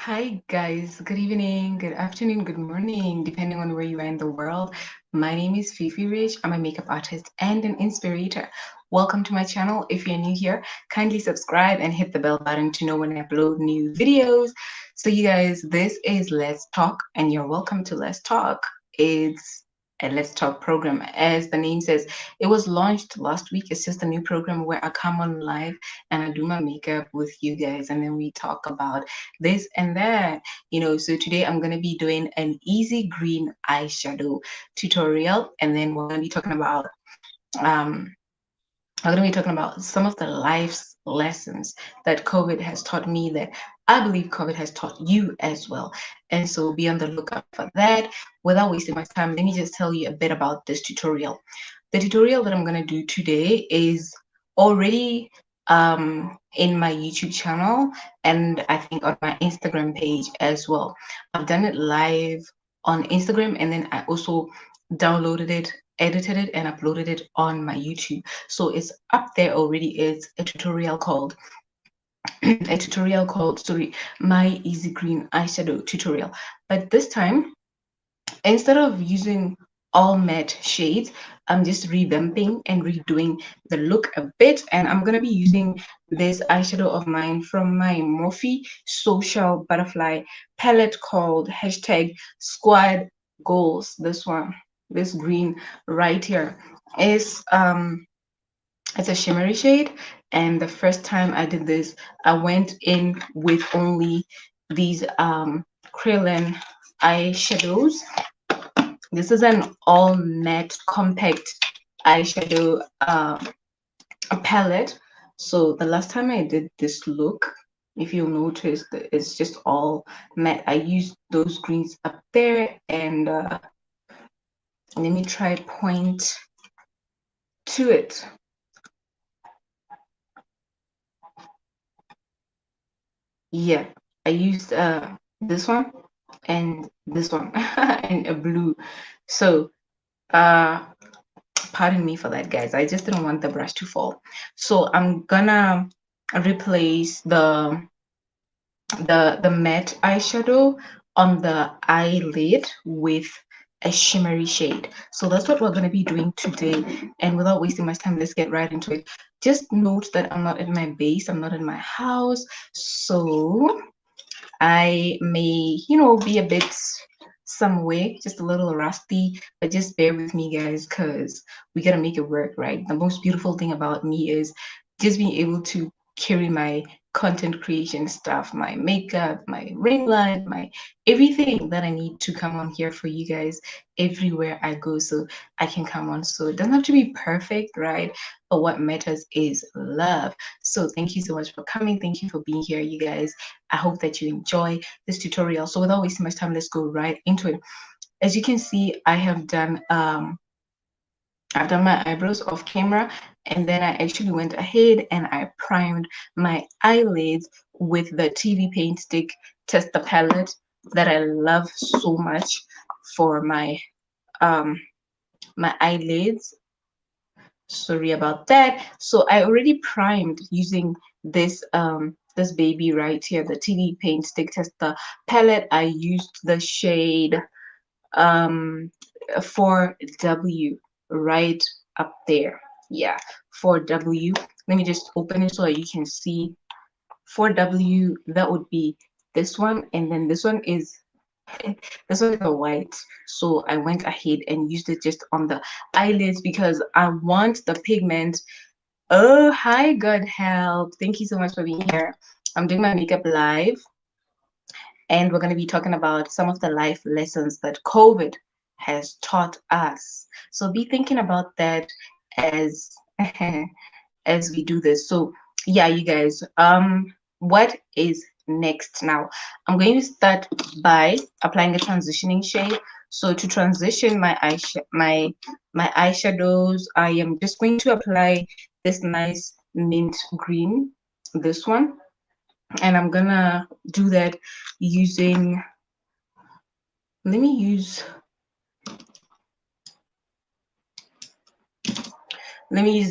Hi guys, good evening, good afternoon, good morning, depending on where you are in the world. My name is Fifi Rich. I'm a makeup artist and an inspirator. Welcome to my channel. If you're new here, kindly subscribe and hit the bell button to know when I upload new videos. So you guys, this is Let's Talk and you're welcome to Let's Talk. It's a Let's Talk program. As the name says, it was launched last week. It's just a new program where I come on live and I do my makeup with you guys and then we talk about this and that. So today I'm going to be doing an easy green eyeshadow tutorial, and then um we're going to be talking about some of the life's lessons that COVID has taught me, that I believe COVID has taught you as well. And so be on the lookout for that. Without wasting my time, let me just tell you a bit about this tutorial. The tutorial that I'm going to do today is already in my YouTube channel, and I think on my Instagram page as well. I've done it live on Instagram, and then I also downloaded it, edited it, and uploaded it on my YouTube. So it's up there already. It's a tutorial called my easy green eyeshadow tutorial. But this time, instead of using all matte shades, I'm just revamping and redoing the look a bit, and I'm gonna be using this eyeshadow of mine from my Morphe Social Butterfly palette called hashtag Squad Goals. This green right here is it's a shimmery shade, and the first time I did this, I went in with only these Krillin eyeshadows. This is an all matte compact eyeshadow palette. So the last time I did this look, if you'll notice, it's just all matte. I used those greens up there, and let me try point to it. Yeah, I used this one and this one and a blue. So pardon me for that, guys. I just didn't want the brush to fall. So I'm gonna replace the matte eyeshadow on the eyelid with a shimmery shade. So that's what we're going to be doing today. And without wasting much time, let's get right into it. Just note that I'm not in my base, I'm not in my house, so I may, be a bit some way, just a little rusty, but just bear with me, guys, because we gotta make it work, right? The most beautiful thing about me is just being able to carry my content creation stuff, my makeup, my ring light, my everything that I need to come on here for you guys everywhere I go, so I can come on. So it doesn't have to be perfect, right? But what matters is love. So thank you so much for coming. Thank you for being here, you guys. I hope that you enjoy this tutorial. So without wasting much time, let's go right into it. As you can see, I've done my eyebrows off camera, and then I actually went ahead and I primed my eyelids with the TV Paint Stick Tester palette that I love so much for um my eyelids. Sorry about that. So I already primed using this baby right here, the TV Paint Stick Tester palette. I used the shade um 4W right up there. Yeah, 4W. Let me just open it so that you can see. 4W, that would be this one, and then this one is a white. So I went ahead and used it just on the eyelids because I want the pigment. Oh, hi, God help. Thank you so much for being here. I'm doing my makeup live, and we're going to be talking about some of the life lessons that COVID has taught us. So be thinking about that as as we do this. So yeah, you guys, what is next now? I'm going to start by applying a transitioning shade. So to transition my eyeshadows, I am just going to apply this nice mint green, this one, and I'm gonna do that using, let me use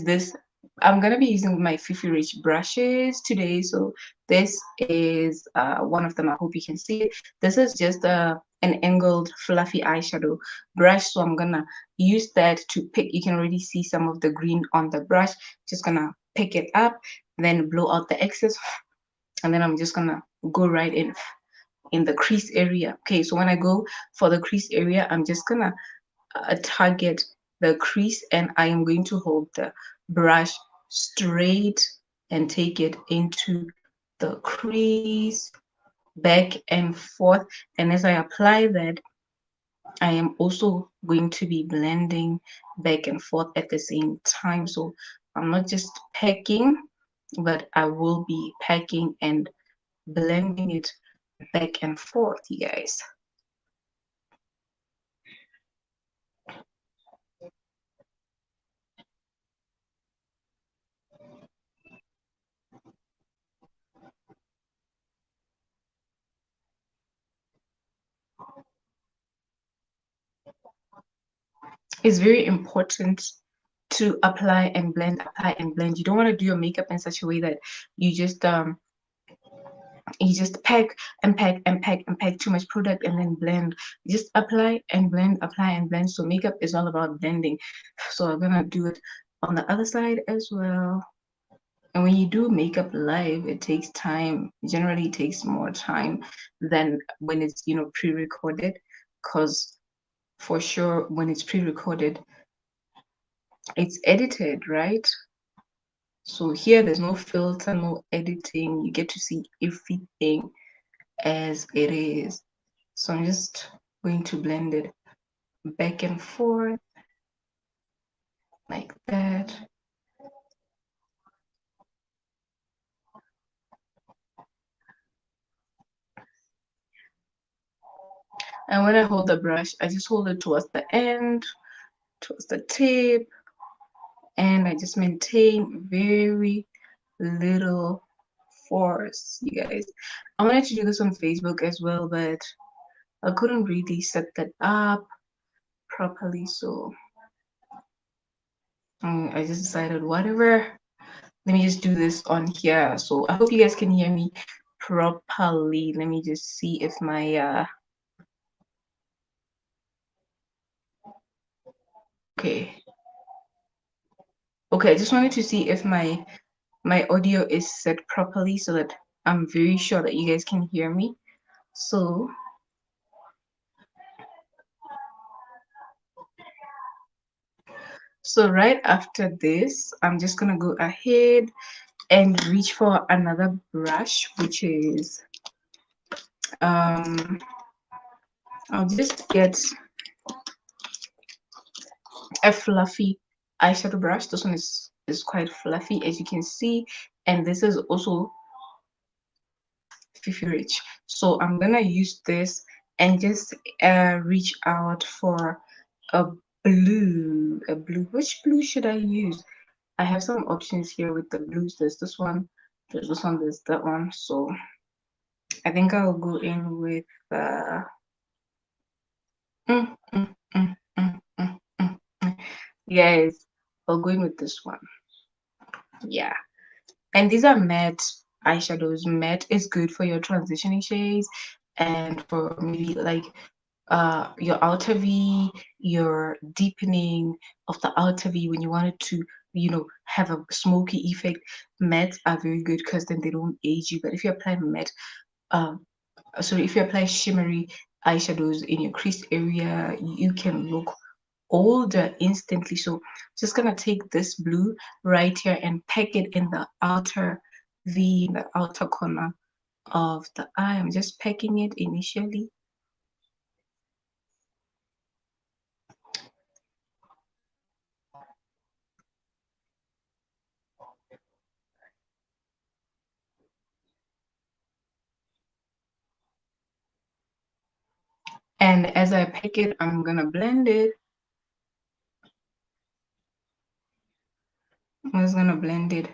this I'm gonna be using my Fifi Rich brushes today. So this is one of them. I hope you can see it. This is just an angled fluffy eyeshadow brush. So I'm gonna use that to pick. You can already see some of the green on the brush. Just gonna pick it up, then blow out the excess, and then I'm just gonna go right in the crease area. Okay, so when I go for the crease area, I'm just gonna target the crease, and I am going to hold the brush straight and take it into the crease, back and forth. And as I apply that, I am also going to be blending back and forth at the same time. So I'm not just packing, but I will be packing and blending it back and forth, you guys. It's very important to apply and blend, apply and blend. You don't want to do your makeup in such a way that you just pack and pack and pack and pack too much product and then blend. Just apply and blend. So makeup is all about blending. So I'm gonna do it on the other side as well. And when you do makeup live, it takes time. Generally takes more time than when it's, pre-recorded. Because for sure, when it's pre-recorded, it's edited, right? So here there's no filter, no editing. You get to see everything as it is. So I'm just going to blend it back and forth like that. And when I hold the brush, I just hold it towards the end, towards the tip, and I just maintain very little force, you guys. I wanted to do this on Facebook as well, but I couldn't really set that up properly, so I just decided whatever, let me just do this on here. So I hope you guys can hear me properly. Let me just see if my okay, I just wanted to see if my audio is set properly so that I'm very sure that you guys can hear me. So right after this, I'm just gonna go ahead and reach for another brush, which is I'll just get a fluffy eyeshadow brush. This one is quite fluffy, as you can see, and this is also Fifi Rich. So I'm gonna use this and just reach out for a blue. Which blue should I use? I have some options here with the blues. There's this one, there's that one. So I think I'll go in with mm, mm, mm, mm, mm, mm. Yes, I'll go in with this one. Yeah. And these are matte eyeshadows. Matte is good for your transitioning shades and for maybe like your outer V, your deepening of the outer V when you wanted to, have a smoky effect. Mattes are very good because then they don't age you. But if you apply matte, um, sorry, if you apply shimmery eyeshadows in your crease area, you can look older instantly. So just gonna take this blue right here and pack it in the outer V, in the outer corner of the eye. I'm just packing it initially. And as I pack it, I'm gonna blend it. I'm just gonna blend it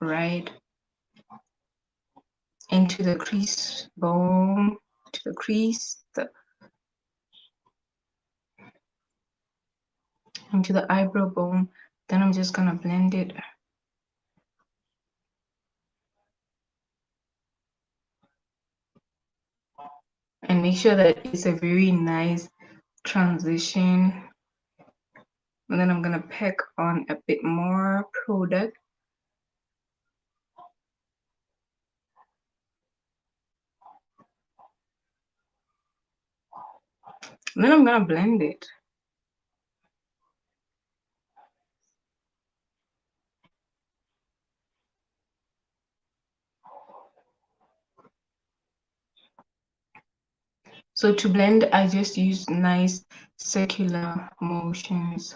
right into the crease bone, to the crease, into the eyebrow bone. Then I'm just gonna blend it and make sure that it's a very nice transition. And then I'm gonna pack on a bit more product. And then I'm gonna blend it. So to blend, I just use nice circular motions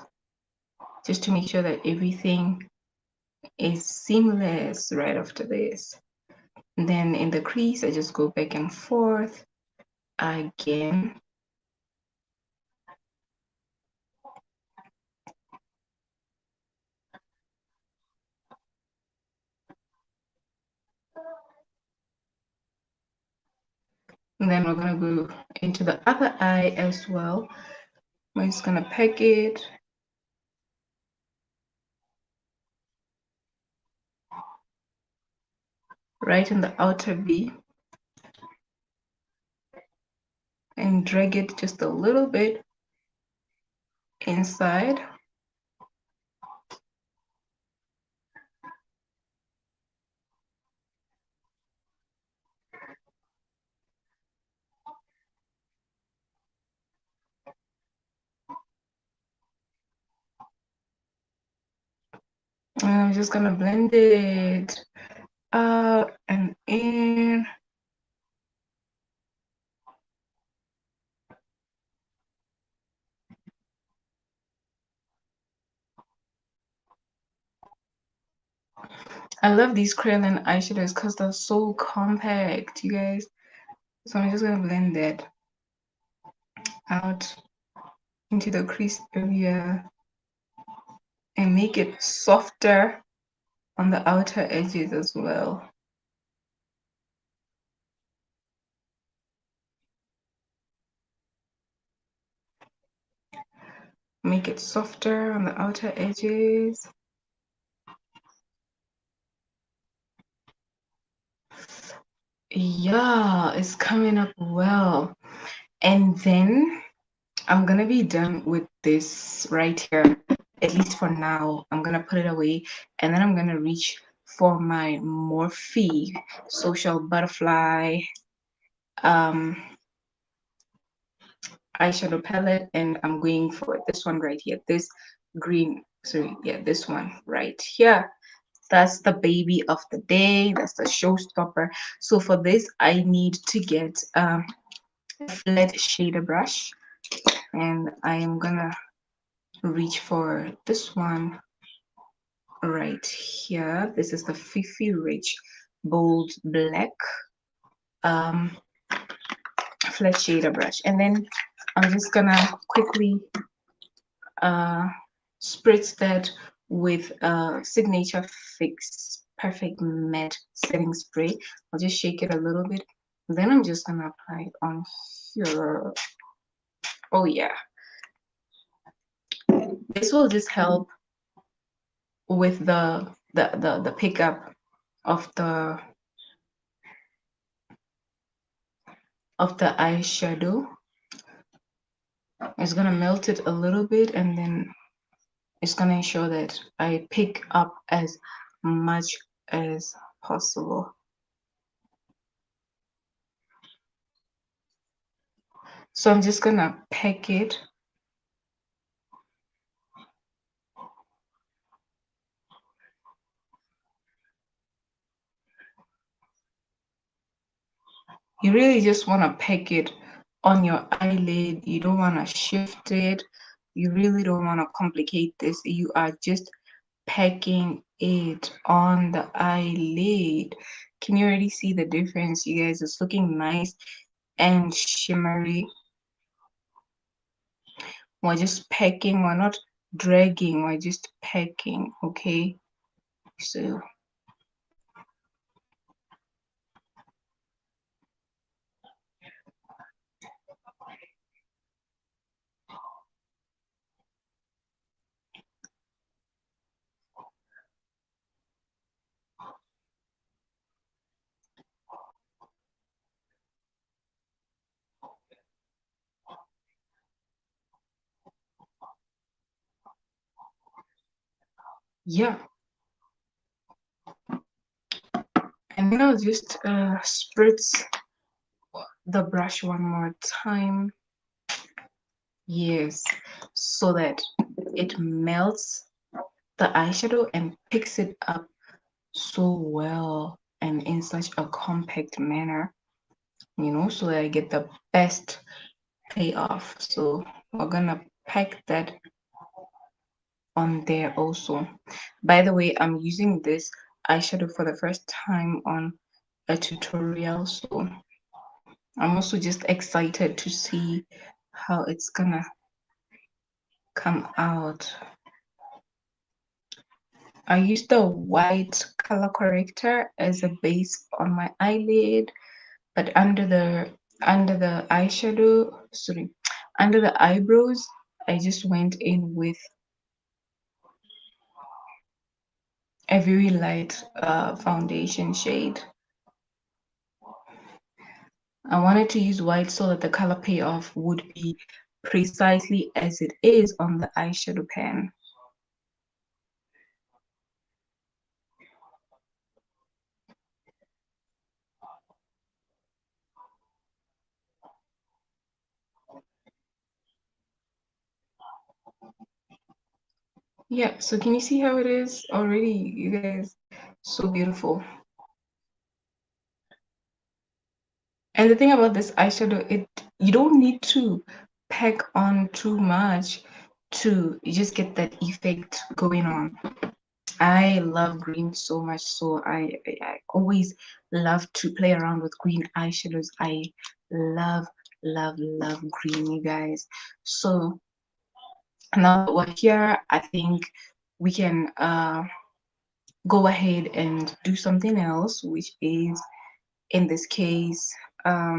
just to make sure that everything is seamless right after this. And then in the crease, I just go back and forth again. And then we're gonna go into the other eye as well. We're just gonna pack it. Right in the outer V. And drag it just a little bit inside. And I'm just gonna blend it out and in. I love these crayon eyeshadows because they're so compact, you guys. So I'm just gonna blend that out into the crease area and make it softer on the outer edges as well. Make it softer on the outer edges. Yeah, it's coming up well. And then I'm gonna be done with this right here, at least for now. I'm gonna put it away, and then I'm gonna reach for my Morphe Social Butterfly eyeshadow palette, and I'm going for this one right here, this green, sorry, yeah, this one right here. That's the baby of the day. That's the showstopper. So for this, I need to get a flat shader brush, and I am gonna reach for this one right here. This is the Fifi Rich Bold Black flat shader brush, and then I'm just gonna quickly spritz that with a Signature Fix Perfect Matte Setting Spray. I'll just shake it a little bit, then I'm just gonna apply it on here. Oh yeah, this will just help with the pickup of the eyeshadow. It's gonna melt it a little bit, and then it's gonna ensure that I pick up as much as possible. So I'm just gonna pack it. You really just want to pack it on your eyelid. You don't want to shift it. You really don't want to complicate this. You are just packing it on the eyelid. Can you already see the difference, you guys? It's looking nice and shimmery. We're just packing, we're not dragging, we're just packing, okay? So yeah, and then I'll just spritz the brush one more time. Yes, so that it melts the eyeshadow and picks it up so well and in such a compact manner, so that I get the best payoff. So we're gonna pack that on there also. By the way, I'm using this eyeshadow for the first time on a tutorial, so I'm also just excited to see how it's gonna come out. I used the white color corrector as a base on my eyelid, but under the eyeshadow, sorry, under the eyebrows, I just went in with a very light foundation shade. I wanted to use white so that the color payoff would be precisely as it is on the eyeshadow pan. Yeah, so can you see how it is already, you guys? So beautiful. And the thing about this eyeshadow, you don't need to pack on too much to just get that effect going on. I love green so much, so I always love to play around with green eyeshadows. I love, love, love green, you guys. So now that we're here, I think we can go ahead and do something else, which is in this case, let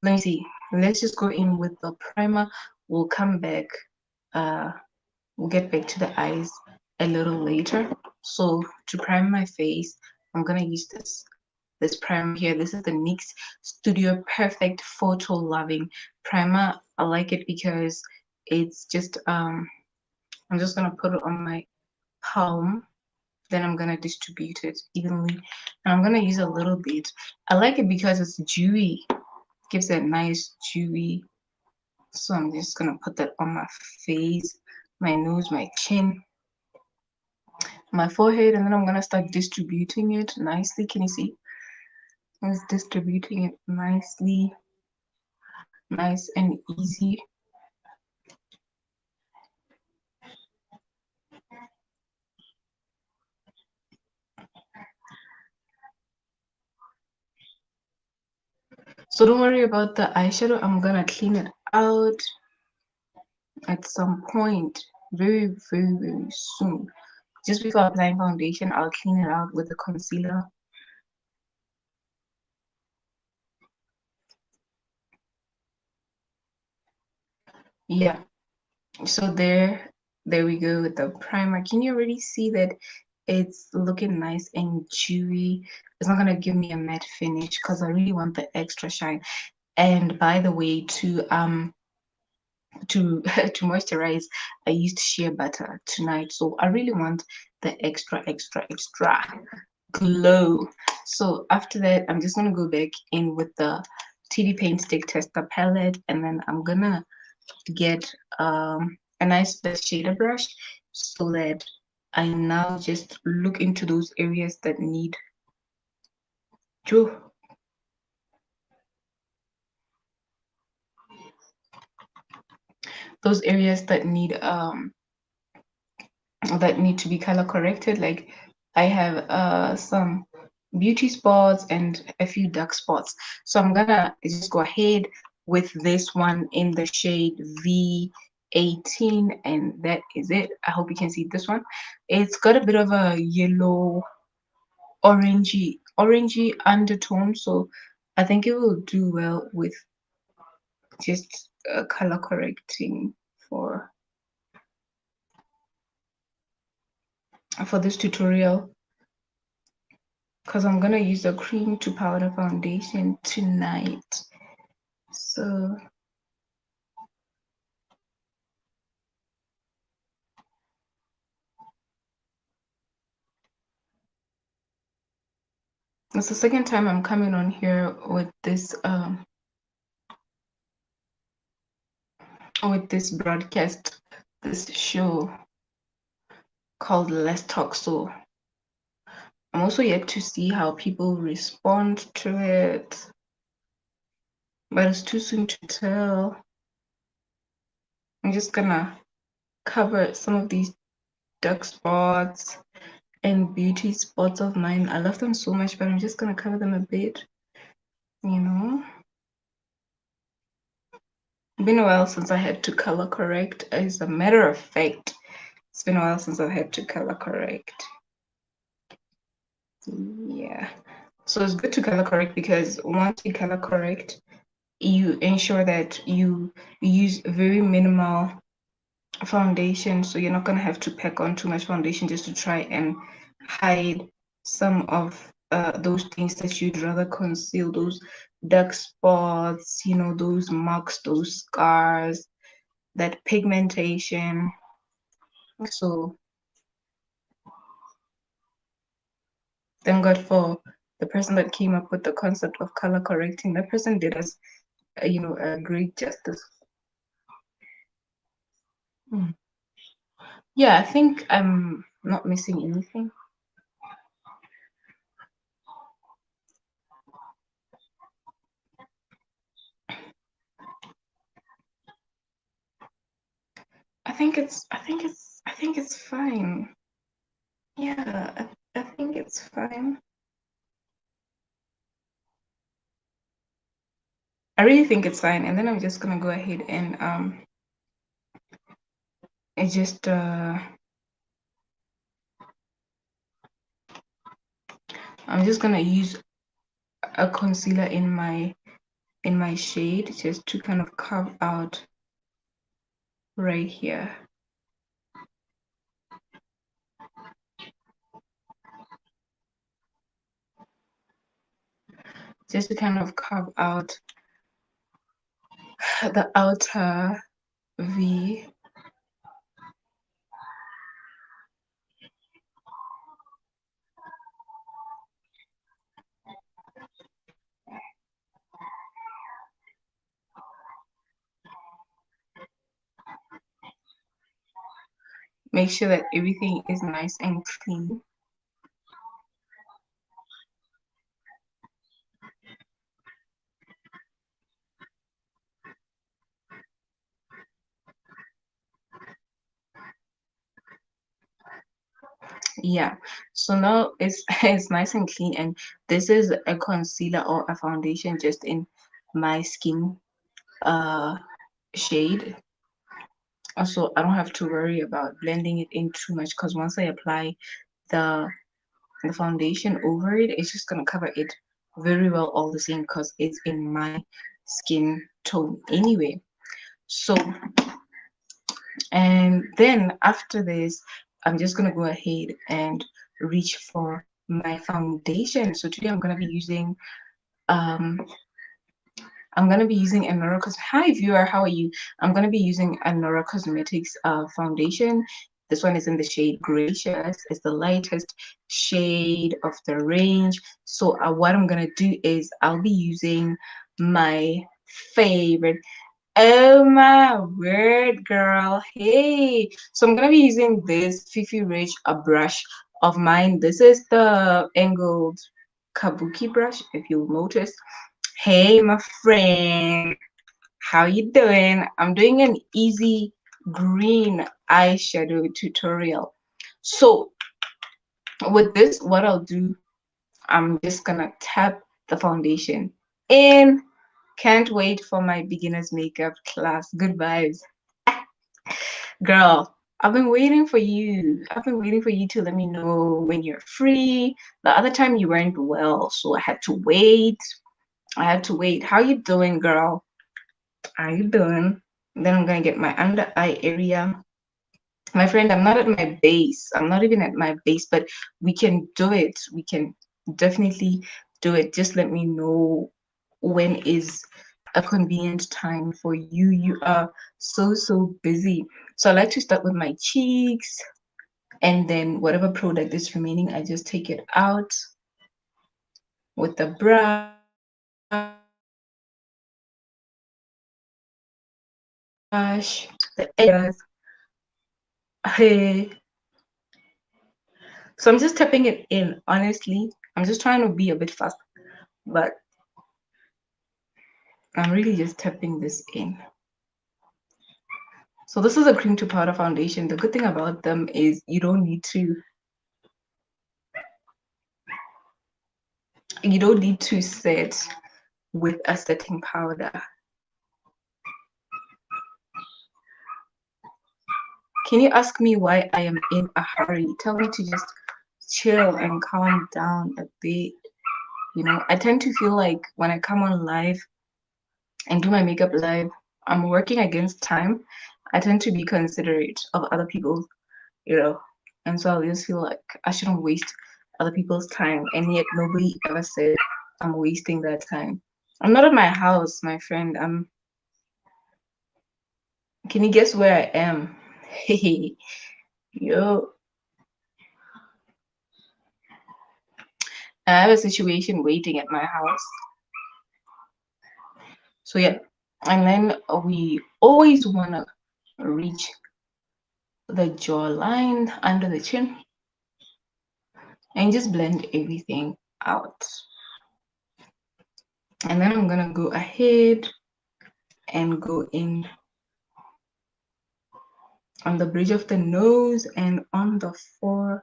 me see. Let's just go in with the primer. We'll come back. We'll get back to the eyes a little later. So to prime my face, I'm gonna use this primer here. This is the NYX Studio Perfect Photo Loving Primer. I like it because it's just I'm just gonna put it on my palm. Then I'm gonna distribute it evenly, and I'm gonna use a little bit. I like it because it's dewy, gives that nice dewy. So I'm just gonna put that on my face, my nose, my chin, my forehead, and then I'm gonna start distributing it nicely. Can you see? I'm just distributing it nicely, nice and easy. So don't worry about the eyeshadow. I'm gonna clean it out at some point, very, very, very soon. Just before applying foundation, I'll clean it out with the concealer. Yeah, so there we go with the primer. Can you already see that it's looking nice and dewy? It's not gonna give me a matte finish because I really want the extra shine. And by the way, to to moisturize, I used shea butter tonight, so I really want the extra, extra, extra glow. So after that, I'm just gonna go back in with the TV Paint Stick Tester palette, and then I'm gonna get a nice shader brush so that I now just look into those areas that need to those areas that need to be color corrected. Like I have some beauty spots and a few dark spots. So I'm gonna just go ahead with this one in the shade V18, and that is it. I hope you can see this one. It's got a bit of a yellow orangey undertone, so I think it will do well with just color correcting for this tutorial, because I'm gonna use the cream to powder foundation tonight. So It's the second time I'm coming on here with this broadcast, this show called Let's Talk. So I'm also yet to see how people respond to it, but it's too soon to tell. I'm just gonna cover some of these dark spots and beauty spots of mine. I love them so much, but I'm just gonna cover them a bit, you know. Been a while since I had to color correct. As a matter of fact, it's been a while since I've had to color correct. Yeah. So it's good to color correct because once you color correct, you ensure that you use very minimal foundation, so you're not gonna have to pack on too much foundation just to try and hide some of those things that you'd rather conceal, those dark spots, you know, those marks, those scars, that pigmentation. So thank God for the person that came up with the concept of color correcting. That person did us, you know, a great justice. Yeah, I think I'm not missing anything. I think it's fine. Yeah, I think it's fine. I really think it's fine. And then I'm just gonna go ahead and I just I'm just gonna use a concealer in my shade just to kind of carve out right here. Just to kind of carve out the outer V. Make sure that everything is nice and clean. Yeah, so now it's it's nice and clean, and this is a concealer or a foundation just in my skin shade. Also, I don't have to worry about blending it in too much because once I apply the the foundation over it, it's just gonna cover it very well all the same because it's in my skin tone anyway. So, and then after this, I'm just gonna go ahead and reach for my foundation. So today um I'm gonna be using a Nora Cos. Hi viewer, how are you? I'm gonna be using a Nora Cosmetics foundation. This one is in the shade Gracious. It's the lightest shade of the range. So what I'm gonna do is I'll be using my favorite. Oh my word, girl. Hey. So I'm gonna be using this Fifi Rich a brush of mine. This is the angled kabuki brush, if you'll notice. Hey, my friend, how you doing? I'm doing an easy green eyeshadow tutorial. So with this, what I'll do, I'm just gonna tap the foundation in. Can't wait for my beginner's makeup class. Good vibes. Girl, I've been waiting for you. I've been waiting for you to let me know when you're free. The other time you weren't well, so I had to wait. I had to wait. How you doing, girl? How you doing? Then I'm gonna get my under eye area. My friend, I'm not at my base. I'm not even at my base, but we can do it. We can definitely do it. Just let me know when is a convenient time for you. You are so busy. So I like to start with my cheeks, and then whatever product is remaining, I just take it out. with the brush. The areas. Hey. So I'm just tapping it in. Honestly, I'm just trying to be a bit fast, but I'm really just tapping this in. So this is a cream to powder foundation. The good thing about them is you don't need to set with a setting powder. Can you ask me why I am in a hurry? Tell me to just chill and calm down a bit. You know, I tend to feel like when I come on live and do my makeup live, I'm working against time. I tend to be considerate of other people's, you know, and so I just feel like I shouldn't waste other people's time, and yet nobody ever said I'm wasting that time. I'm not at my house, my friend. Can you guess where I am? Hey, yo. I have a situation waiting at my house. So yeah, and then we always wanna reach the jawline under the chin and just blend everything out. And then I'm gonna go ahead and go in on the bridge of the nose and on the forehead.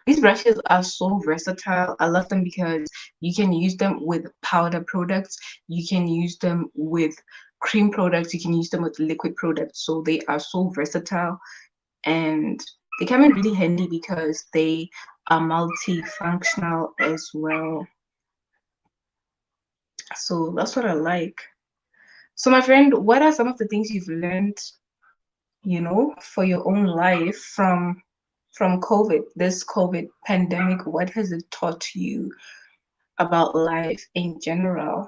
These brushes are so versatile. I love them because you can use them with powder products, you can use them with cream products, you can use them with liquid products. So they are so versatile, and they come in really handy because they are multifunctional as well. So that's what I like. So my friend, what are some of the things you've learned, you know, for your own life from COVID, this COVID pandemic? What has it taught you about life in general?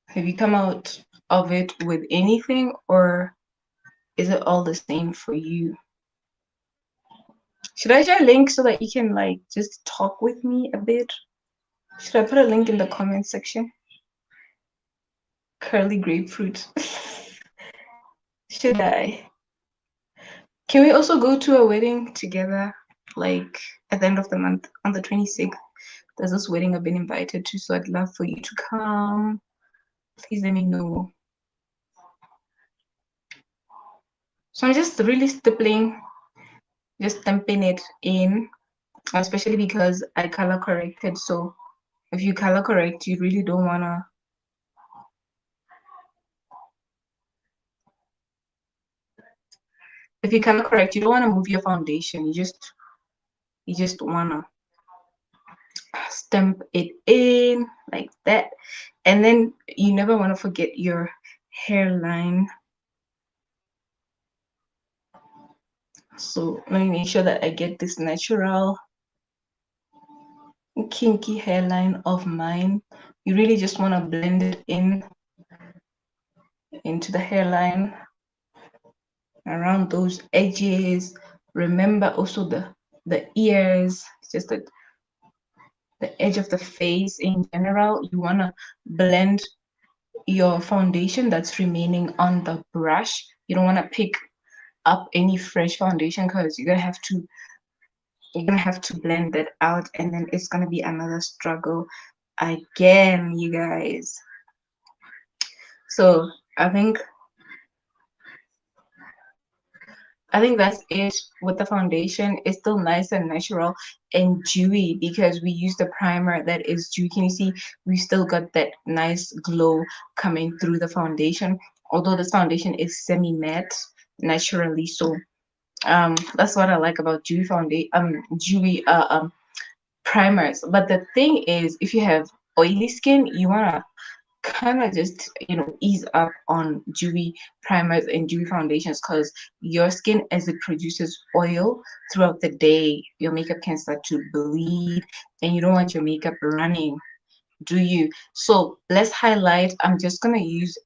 Have you come out of it with anything, or is it all the same for you? Should I share a link so that you can like just talk with me a bit? Should I put a link in the comment section? Curly grapefruit. Should I? Can we also go to a wedding together, like at the end of the month on the 26th? There's this wedding I've been invited to, so I'd love for you to come. Please let me know. So I'm just really stippling, just stamping it in, especially because I color corrected. So if you color correct, you really don't wanna. If you color correct, you don't wanna move your foundation. You just wanna stamp it in like that, and then you never want to forget your hairline. So let me make sure that I get this natural kinky hairline of mine. You really just want to blend it in into the hairline around those edges. Remember also the ears, just the edge of the face in general. You want to blend your foundation that's remaining on the brush. You don't want to pick up any fresh foundation because you're gonna have to blend that out, and then it's gonna be another struggle again, you guys. So I think that's it with the foundation. It's still nice and natural and dewy because we use the primer that is dewy. Can you see we still got that nice glow coming through the foundation, although this foundation is semi-matte naturally. So that's what I like about dewy foundation, dewy primers. But the thing is, if you have oily skin, you wanna kind of just, you know, ease up on dewy primers and dewy foundations, because your skin, as it produces oil throughout the day, your makeup can start to bleed, and you don't want your makeup running, do you? So let's highlight. I'm just gonna use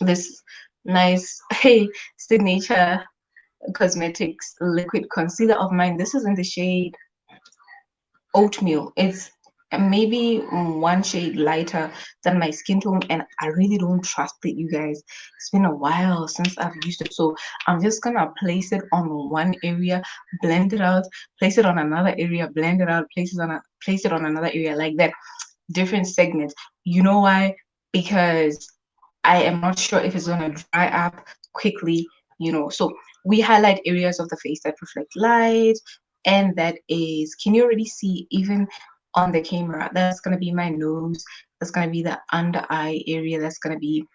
this nice, hey, signature Cosmetics liquid concealer of mine. This is in the shade oatmeal. It's maybe one shade lighter than my skin tone, and I really don't trust it, you guys. It's been a while since I've used it, so I'm just gonna place it on one area, blend it out, place it on another area, blend it out, place it on another area, like that, different segments. You know why? Because I am not sure if it's gonna dry up quickly, you know. So we highlight areas of the face that reflect light, and that is, can you already see even on the camera? That's gonna be my nose, that's gonna be the under eye area, that's gonna be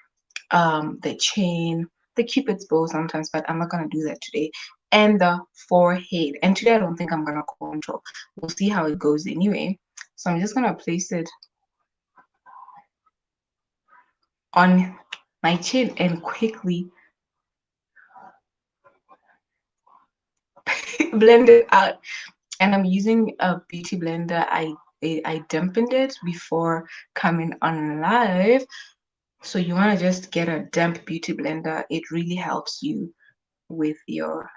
the chin, the cupid's bow sometimes, but I'm not gonna do that today, and the forehead. And today I don't think I'm gonna contour. We'll see how it goes anyway. So I'm just gonna place it on my chin and quickly blend it out. And I'm using a beauty blender. I dampened it before coming on live. So you want to just get a damp beauty blender. It really helps you with your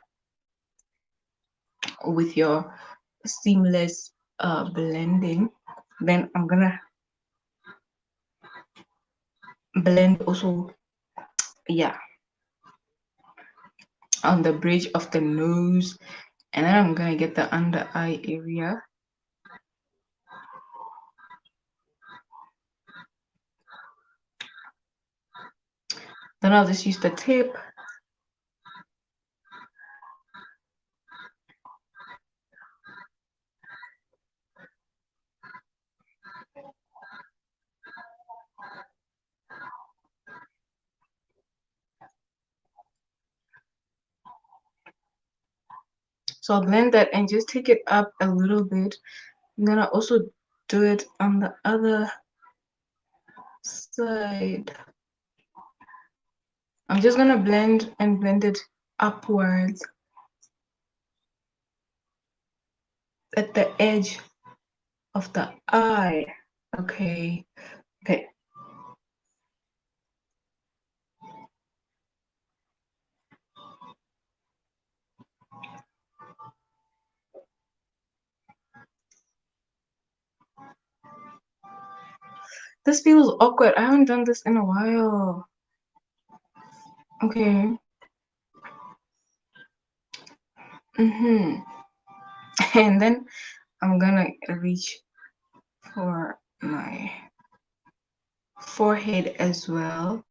seamless blending. Then I'm gonna blend also, yeah, on the bridge of the nose, and then I'm gonna get the under eye area. Then I'll just use the tip. So I'll blend that and just take it up a little bit. I'm gonna also do it on the other side. I'm just gonna blend and blend it upwards at the edge of the eye. Okay. Okay. This feels awkward. I haven't done this in a while. Okay. And then I'm gonna reach for my forehead as well.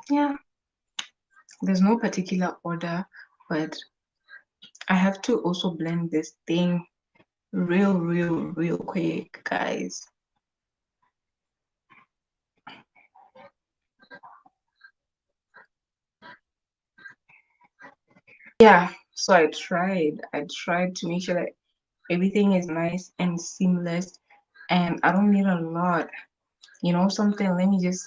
Yeah. There's no particular order, but I have to also blend this thing real quick, guys. Yeah, so I tried to make sure that everything is nice and seamless, and I don't need a lot, you know, something. Let me just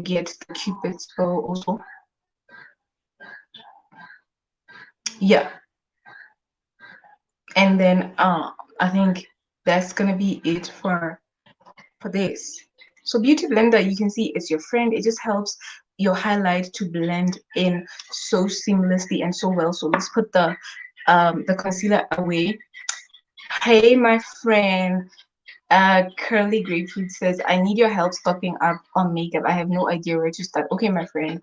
get the cupid's bow also. Yeah, and then I think that's gonna be it for this. So Beauty Blender, you can see it's your friend. It just helps your highlight to blend in so seamlessly and so well. So let's put the concealer away. Hey, my friend. Curly Grapefruit says, I need your help stocking up on makeup. I have no idea where to start. Okay, my friend.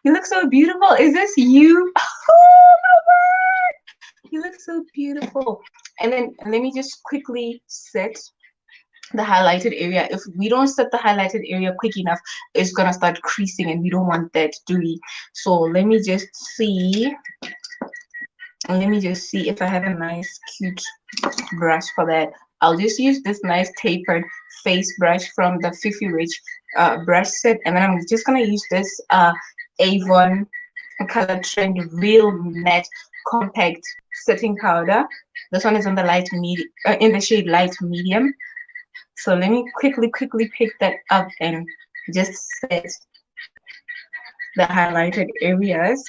You look so beautiful. Is this you? Oh, my word. You look so beautiful. And then let me just quickly set the highlighted area. If we don't set the highlighted area quick enough, it's gonna start creasing, and we don't want that, do we? So let me just see. Let me just see if I have a nice cute brush for that. I'll just use this nice tapered face brush from the Fifi Rich brush set, and then I'm just gonna use this Avon Color Trend Real Matte Compact Setting Powder. This one is in the in the shade light medium. So let me quickly pick that up and just set the highlighted areas.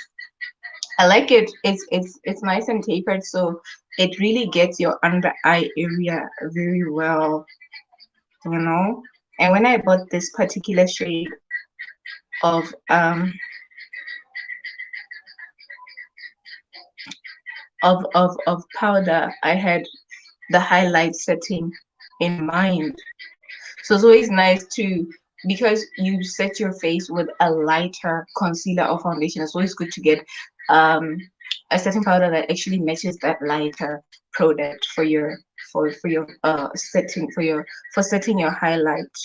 I like it. It's nice and tapered, so it really gets your under eye area very well, you know. And when I bought this particular shade of of powder, I had the highlight setting in mind. So it's always nice to, because you set your face with a lighter concealer or foundation, it's always good to get um a setting powder that actually matches that lighter product for your setting for setting your highlight.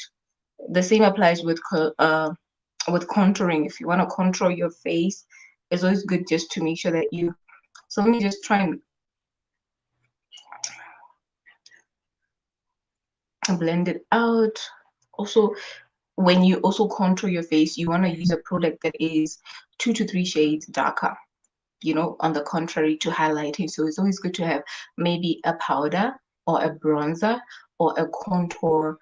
The same applies with contouring. If you want to contour your face, it's always good just to make sure that you. So let me just try and blend it out. Also, when you also contour your face, you want to use a product that is 2 to 3 shades darker, on the contrary to highlighting. So it's always good to have maybe a powder or a bronzer or a contour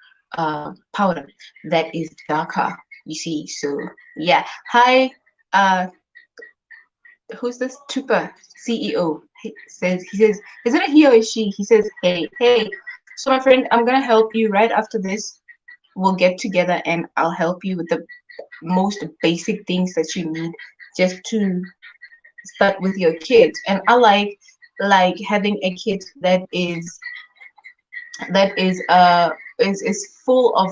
powder that is darker, you see. So yeah. Hi, who's this? Tupa CEO. He says, isn't it he or she? He says, hey. So my friend, I'm gonna help you right after this. We'll get together and I'll help you with the most basic things that you need just to start with your kids. And I like having a kit that is full of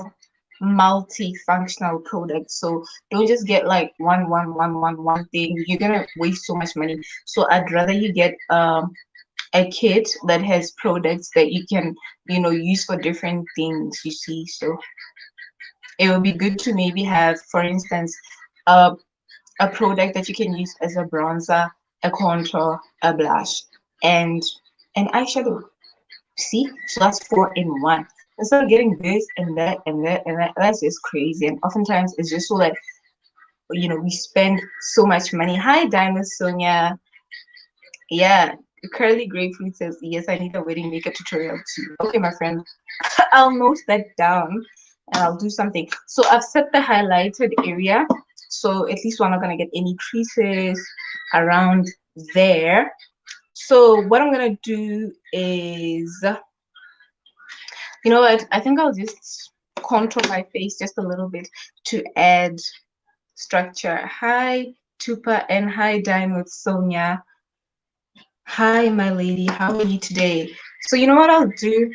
multifunctional products. So don't just get like one thing. You're gonna waste so much money. So I'd rather you get a kit that has products that you can use for different things, you see. So it would be good to maybe have, for instance, a a product that you can use as a bronzer, a contour, a blush, and an eyeshadow. See? So that's four in one. Instead of getting this and that and that and that, that's just crazy. And oftentimes it's just so that we spend so much money. Hi, Diamond Sonia. Yeah. Curly Grapefruit says, yes, I need a wedding makeup tutorial too. Okay, my friend. I'll note that down and I'll do something. So I've set the highlighted area. So at least we're not going to get any creases around there. So what I'm going to do is, you know what? I think I'll just contour my face just a little bit to add structure. Hi, Tupa, and hi, Diamond Sonia. Hi, my lady. How are you today? So you know what I'll do?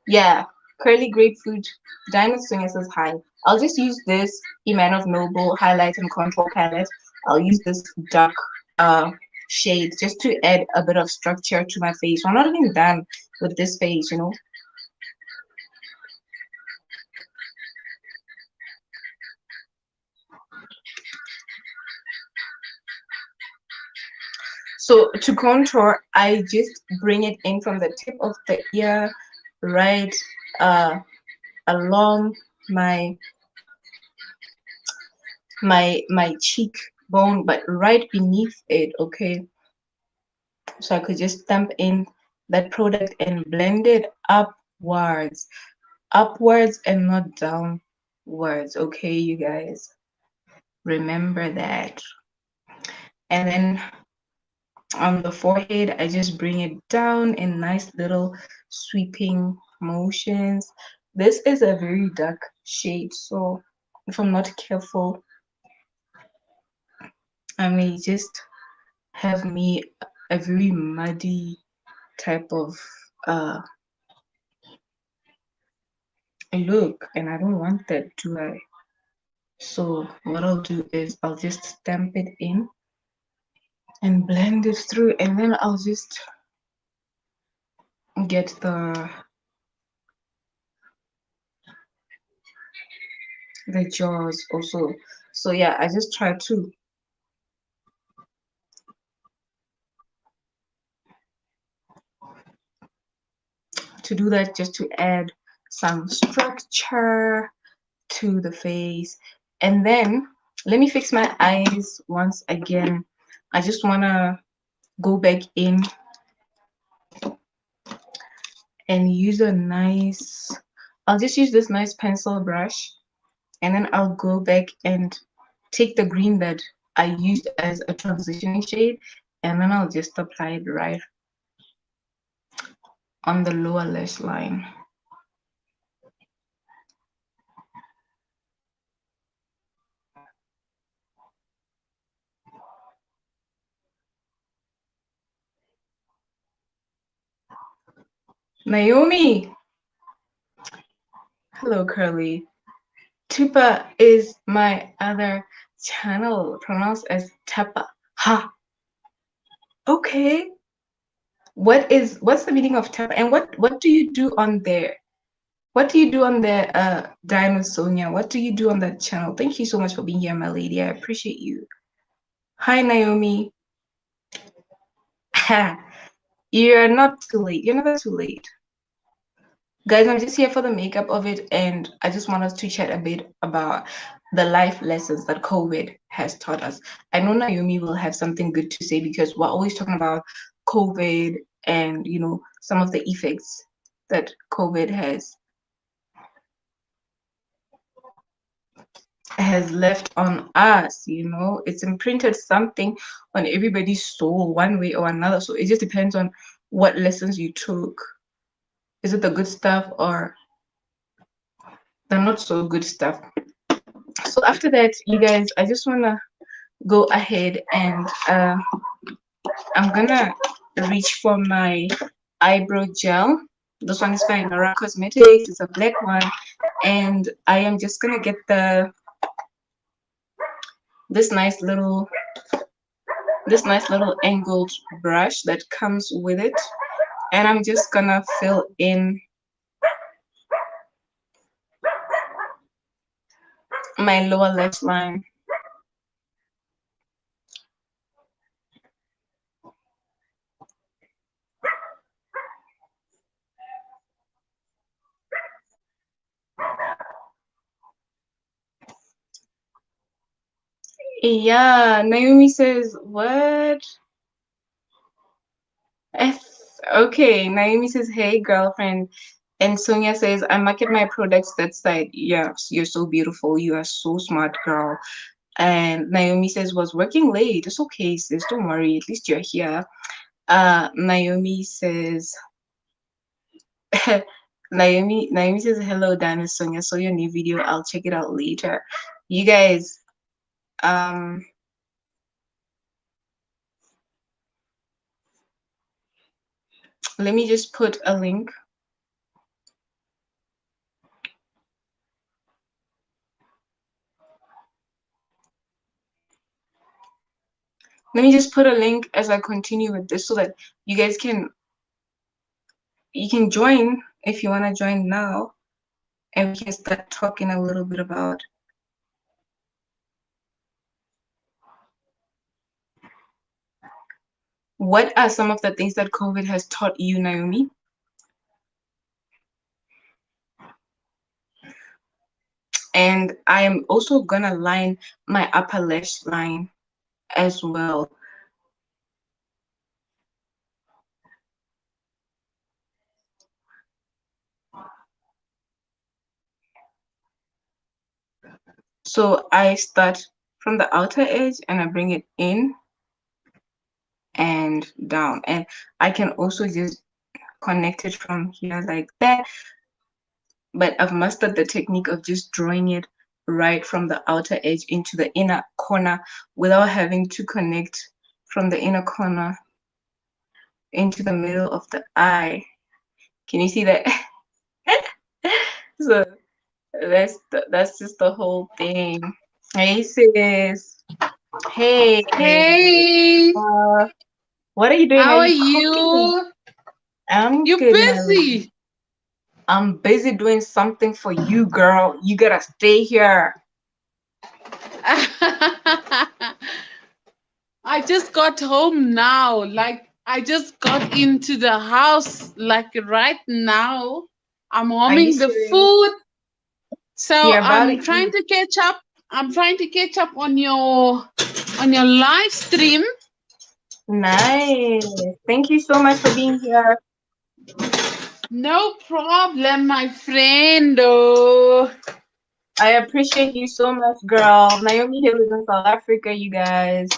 Yeah, Curly Grapefruit. Diamond Singer says hi. I'll just use this Iman of Noble highlight and contour palette. I'll use this dark shade just to add a bit of structure to my face. I'm not even done with this face. So to contour, I just bring it in from the tip of the ear, right along my my cheekbone, but right beneath it, okay? So I could just stamp in that product and blend it upwards and not downwards, okay, you guys? Remember that. And then on the forehead, I just bring it down in nice little sweeping motions. This is a very dark shade, so if I'm not careful, I may just have me a very muddy type of look, and I don't want that, do I? So what I'll do is I'll just stamp it in and blend it through, and then I'll just get the jaws also. So yeah, I just try to do that just to add some structure to the face. And then let me fix my eyes once again. I just want to go back in and use I'll just use this nice pencil brush, and then I'll go back and take the green that I used as a transitioning shade, and then I'll just apply it right on the lower lash line. Naomi. Hello, Curly. Tupa is my other channel, pronounced as Tapa. Ha. Okay. What's the meaning of Tapa, and what do you do on there? What do you do on there, Diamond Sonia? What do you do on that channel? Thank you so much for being here, my lady. I appreciate you. Hi, Naomi. You're not too late. You're never too late. Guys, I'm just here for the makeup of it, and I just want us to chat a bit about the life lessons that COVID has taught us. I know Naomi will have something good to say because we're always talking about COVID and, some of the effects that COVID has left on us. It's imprinted something on everybody's soul one way or another. So it just depends on what lessons you took. Is it the good stuff or the not so good stuff? So after that, you guys, I just want to go ahead and I'm gonna reach for my eyebrow gel. This one is by Nora Cosmetics. It's a black one, and I am just gonna get this nice little angled brush that comes with it, and I'm just gonna fill in my lower lash line. Yeah, Naomi says, what? Okay, Naomi says, hey, girlfriend. And Sonia says, I market my products that side. Yeah, you're so beautiful. You are so smart, girl. And Naomi says, was working late. It's okay, sis. Don't worry. At least you're here. Naomi says, Naomi says, hello, Dan Sonia. Saw your new video. I'll check it out later. You guys, let me just put a link. Let me just put a link as I continue with this so that you guys can join if you want to join now, and we can start talking a little bit about what are some of the things that COVID has taught you, Naomi. And I am also gonna line my upper lash line as well. So I start from the outer edge and I bring it in and down, and I can also just connect it from here like that, but I've mastered the technique of just drawing it right from the outer edge into the inner corner without having to connect from the inner corner into the middle of the eye. Can you see that? So that's just the whole thing. Hey sis. Hey. Hey, What are you doing? how Are are you cooking? you? I'm You good, my lady. busy? I'm busy doing something for you, girl. You gotta stay here. I just got home now. Like, I just got into the house, like, right now. I'm Are you warming the serious? food. So You're about to I'm eat. trying to catch up. I'm trying to catch up on your live stream. Nice. Thank you so much for being here. No problem, my friend. Oh. I appreciate you so much, girl. Naomi here lives in South Africa, you guys.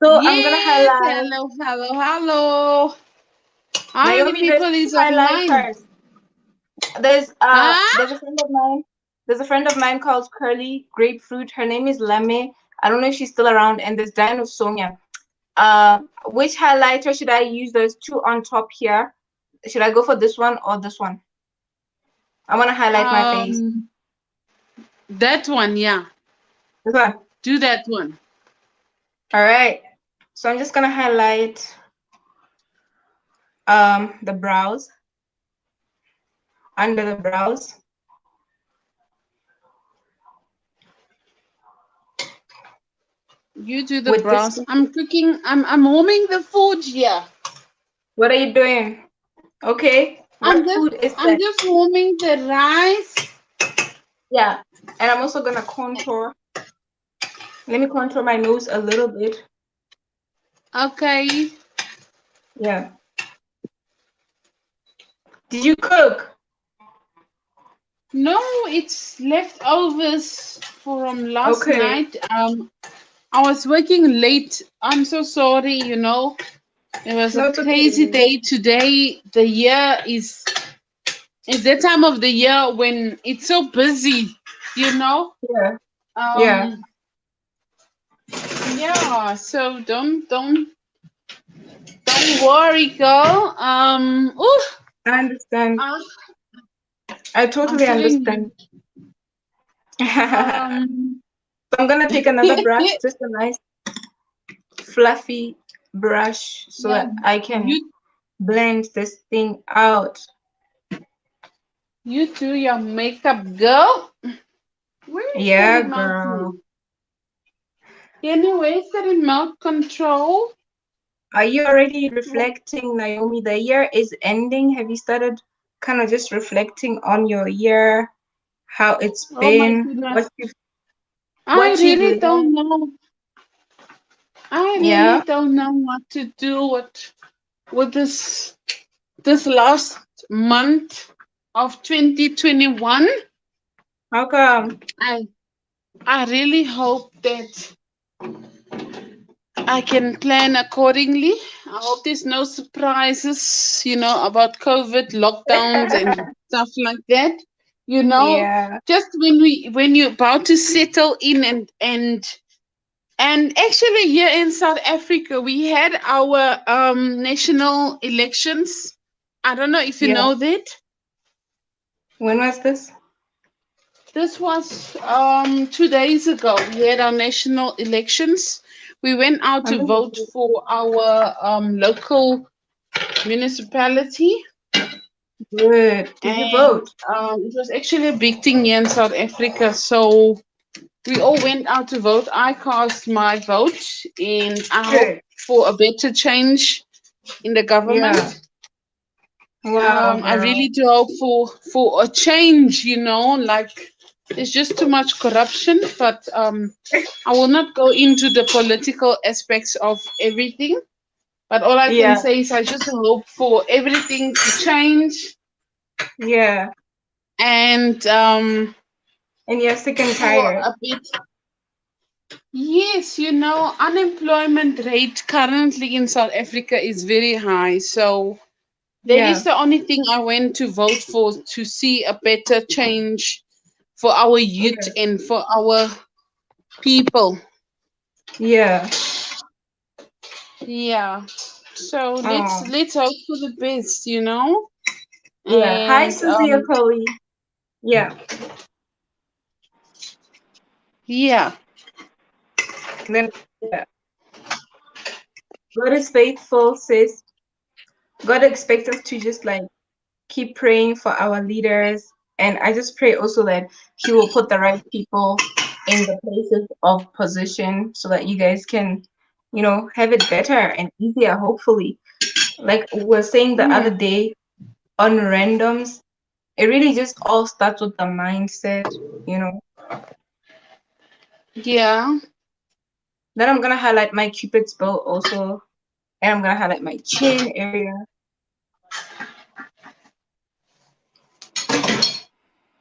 So I'm gonna Yes, highlight. hello, hello, hello. How many Naomi, there's people two is online? highlighters. There's Huh? there's a friend of mine. There's a friend of mine called Curly Grapefruit. Her name is Lame. I don't know if she's still around. And there's Dino Sonia. Which highlighter should I use? There's two on top here. should I go for this one or this one? I want to highlight my face. That one, yeah. This one. Do that one. All right. So I'm just gonna highlight the brows, under the brows. You do the With brows. this. I'm cooking. I'm warming the food here. What are you doing? Okay. What food is I'm that? just warming the rice. Yeah. And I'm also gonna contour. Let me contour my nose a little bit. Okay. Yeah. Did you cook? No, it's leftovers from last Okay. night. I was working late. I'm so sorry, It was a No, it's crazy okay. day today. The year is that time of the year when it's so busy, you know. Yeah. Yeah. Um, yeah. So don't worry, girl. Ooh, I understand. uh, I I'm totally feeling understand. So um. I'm gonna take another brush, just a nice fluffy brush, so Yeah, that I can you blend this thing out. you do your makeup, girl. Where is the Yeah, remote? girl. Anyway, is the remote control? Are you already reflecting, Naomi? The year is ending. Have you started kind of just reflecting on your year, how it's Oh my been, goodness. I what you've really learned? don't know. I really Yeah. don't know what to do with this last month of 2021. How come? I I really hope that I can plan accordingly. I hope there's no surprises, about COVID lockdowns and stuff like that. You know, Yeah. just when you're about to settle in and actually here in South Africa we had our national elections. I don't know if you Yeah. know that. When was this? This was 2 days ago. We had our national elections. We went out to vote Amazing. for our local municipality, Good. Did you and vote? it was actually a big thing here in South Africa. So we all went out to vote. I cast my vote, and I hope Good. for a better change in the government. Yeah. Wow, I girl. really do hope for a change. Like there's just too much corruption. But I will not go into the political aspects of everything. But all I can Yeah. say is I just hope for everything to change Yeah. and And you're sick and for tired. a bit. Yes, unemployment rate currently in South Africa is very high. So that is Yeah. the only thing I went to vote for, to see a better change for our youth Okay. and for our people. Yeah. Yeah. So let's Oh. let's hope for the best. Yeah. Hi, And Susie Okoli. Yeah. yeah. Then yeah. God is faithful, sis. God expects us to just like keep praying for our leaders. And I just pray also that He will put the right people in the places of position so that you guys can, have it better and easier, hopefully. Like we were saying the Yeah. other day on randoms, it really just all starts with the mindset, you know. Yeah. Then I'm gonna highlight my Cupid's bow also, and I'm gonna highlight my chin area.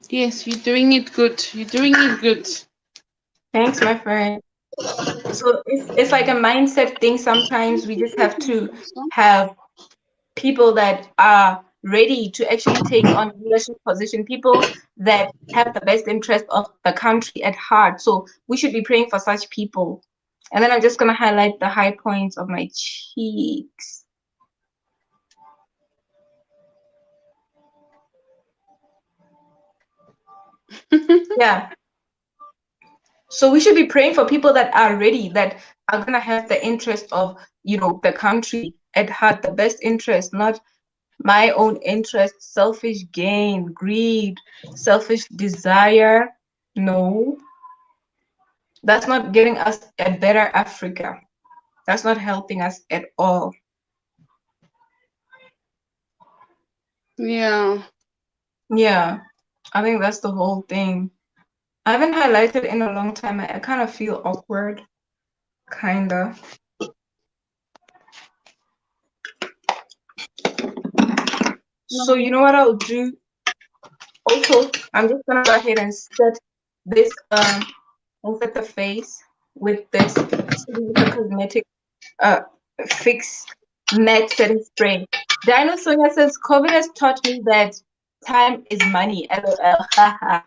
Yes, you're doing it good. You're doing it good. Thanks, my friend. So it's like a mindset thing. Sometimes we just have to have people that are ready to actually take on leadership position, people that have the best interest of the country at heart. So we should be praying for such people. And then I'm just gonna highlight the high points of my cheeks. Yeah. So we should be praying for people that are ready, that are gonna have the interest of, the country at heart, the best interest, not my own interest, selfish gain, greed, selfish desire. No, that's not getting us a better Africa. That's not helping us at all. Yeah. Yeah, I think that's the whole thing. I haven't highlighted in a long time. I kind of feel awkward, kinda. So you know what I'll do? Also, I'm just gonna go ahead and set this and set the face with this Cosmetic cosmetic uh fix matte setting spray. Dino Sonia says COVID has taught me that time is money. LOL. Haha.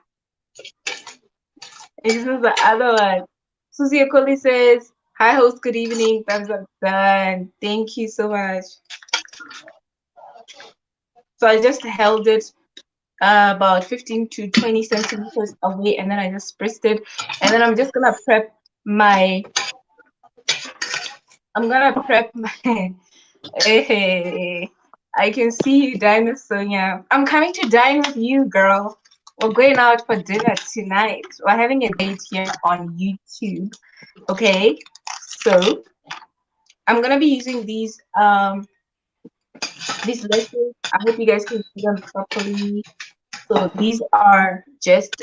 And this is the other one. Susie Okoli says, hi host, good evening. Thumbs up done. Thank you so much. So I just held it about 15 to 20 centimeters away, and then I just pressed it, and then I'm just gonna prep my hey, I can see you, Dinah Sonia. I'm coming to dine with you, girl. We're going out for dinner tonight. We're having a date here on YouTube. Okay, so I'm gonna be using these lashes. I hope you guys can see them properly. So these are just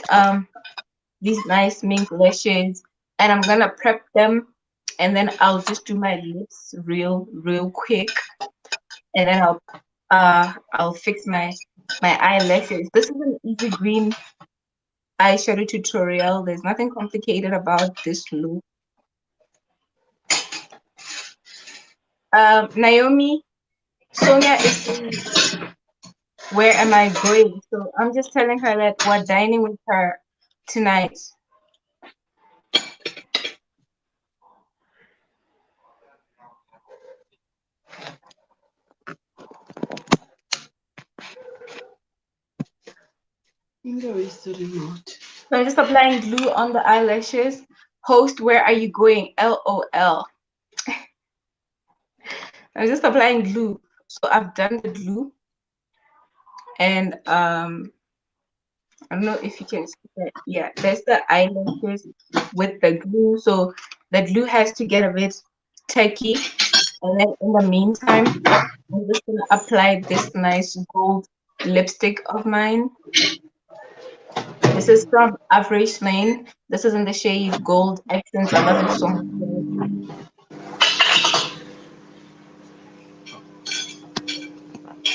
these nice mink lashes, and I'm gonna prep them, and then I'll just do my lips real quick, and then I'll fix my eyelashes. This is an easy green eyeshadow tutorial. There's nothing complicated about this look. Naomi, Sonia is saying, where am I going? So I'm just telling her that we're dining with her tonight. Where is the remote? So I'm just applying glue on the eyelashes. Host, where are you going? LOL. I'm just applying glue. So I've done the glue, and I don't know if you can see that. Yeah, there's the eyelashes with the glue. So the glue has to get a bit tacky. And then in the meantime, I'm just gonna apply this nice gold lipstick of mine. This is from Average Lane. This is in the shade Gold Accents. I love it so much.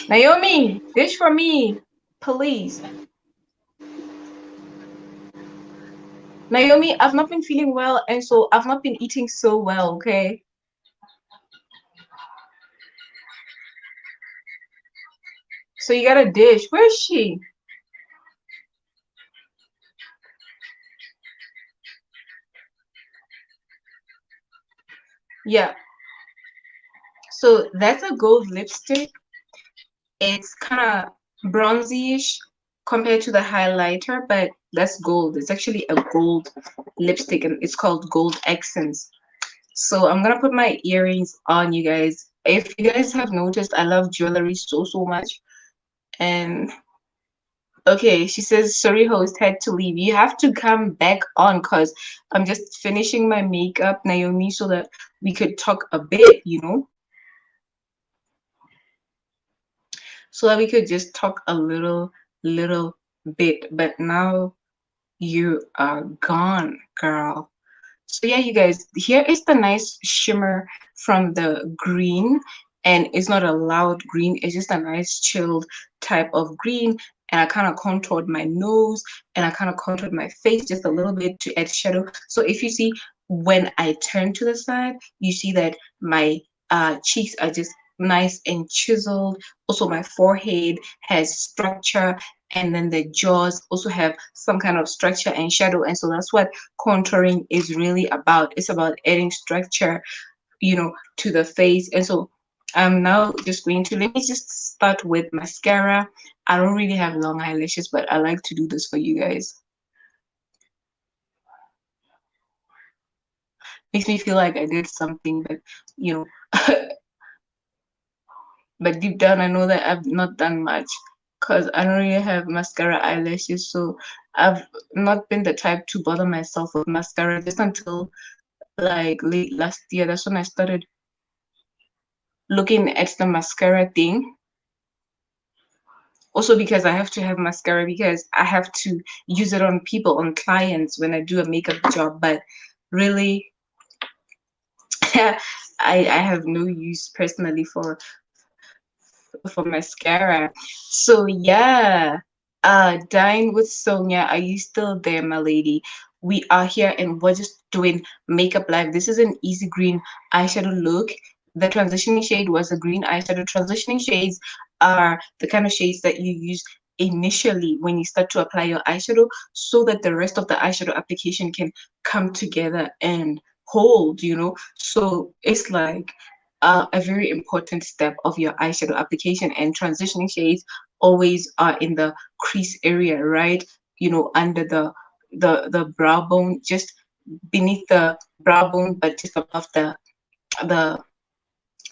Naomi, dish for me, please. Naomi, I've not been feeling well, and so I've not been eating so well, okay? So you got a dish. Where is she? Yeah. So that's a gold lipstick. It's kind of bronzyish compared to the highlighter, but that's gold. It's actually a gold lipstick, and it's called Gold Accents. So I'm gonna put my earrings on, you guys. If you guys have noticed, I love jewelry so much. And okay, she says, sorry, host, had to leave. You have to come back on because I'm just finishing my makeup, Naomi, so that we could talk a bit. So that we could just talk a little bit. But now you are gone, girl. So yeah, you guys, here is the nice shimmer from the green, and it's not a loud green, it's just a nice chilled type of green. And I kind of contoured my nose, and I kind of contoured my face just a little bit to add shadow. So if you see, when I turn to the side, you see that my cheeks are just nice and chiseled. Also my forehead has structure, and then the jaws also have some kind of structure and shadow. And so that's what contouring is really about. It's about adding structure, to the face. And so I'm now just going to, let me just start with mascara. I don't really have long eyelashes, but I like to do this for you guys. makes me feel like I did something, but you know, but deep down I know that I've not done much because I don't really have mascara eyelashes, so I've not been the type to bother myself with mascara just until like late last year. That's when I started looking at the mascara thing. Also because I have to have mascara because I have to use it on people, on clients when I do a makeup job. But really, I have no use personally for mascara. So yeah, Dine with Sonia, are you still there, my lady? We are here and we're just doing makeup live. This is an easy green eyeshadow look. The transitioning shade was a green eyeshadow. Transitioning shades are the kind of shades that you use initially when you start to apply your eyeshadow so that the rest of the eyeshadow application can come together and hold, you know. So it's like a very important step of your eyeshadow application, and transitioning shades always are in the crease area, right? You know, under the brow bone, just beneath the brow bone, but just above the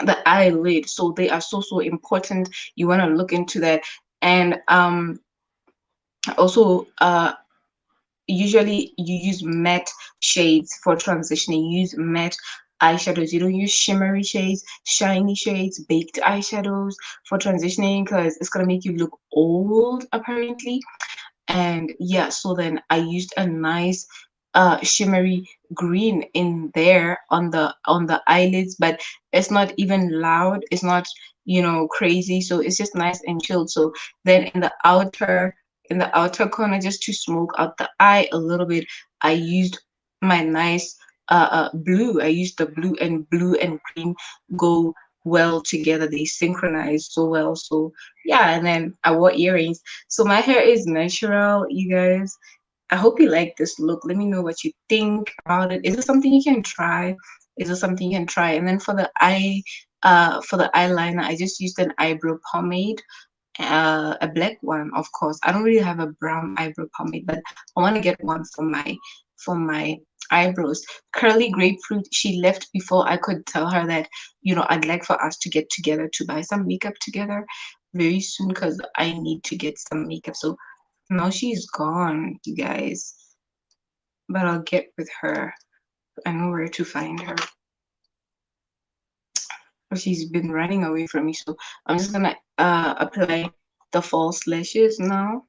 the eyelid. So they are so important. You want to look into that. And also usually you use matte shades for transitioning. You use matte eyeshadows. You don't use shimmery shades, shiny shades, baked eyeshadows for transitioning because it's gonna make you look old apparently. And yeah, so then I used a nice shimmery green in there on the eyelids, but it's not even loud, it's not, you know, crazy, so it's just nice and chilled. So then in the outer corner, just to smoke out the eye a little bit, I used my nice blue. I used the blue and green go well together, they synchronize so well. So yeah, and then I wore earrings. So my hair is natural, you guys. I hope you like this look. Let me know what you think about it. Is it something you can try? Is it something you can try? And then for the eyeliner, I just used an eyebrow pomade, a black one, of course. I don't really have a brown eyebrow pomade, but I want to get one for my eyebrows. Curly grapefruit, she left before I could tell her that, you know, I'd like for us to get together to buy some makeup together very soon because I need to get some makeup. So now she's gone, you guys. But I'll get with her. I know where to find her. She's been running away from me, so I'm just gonna apply the false lashes now.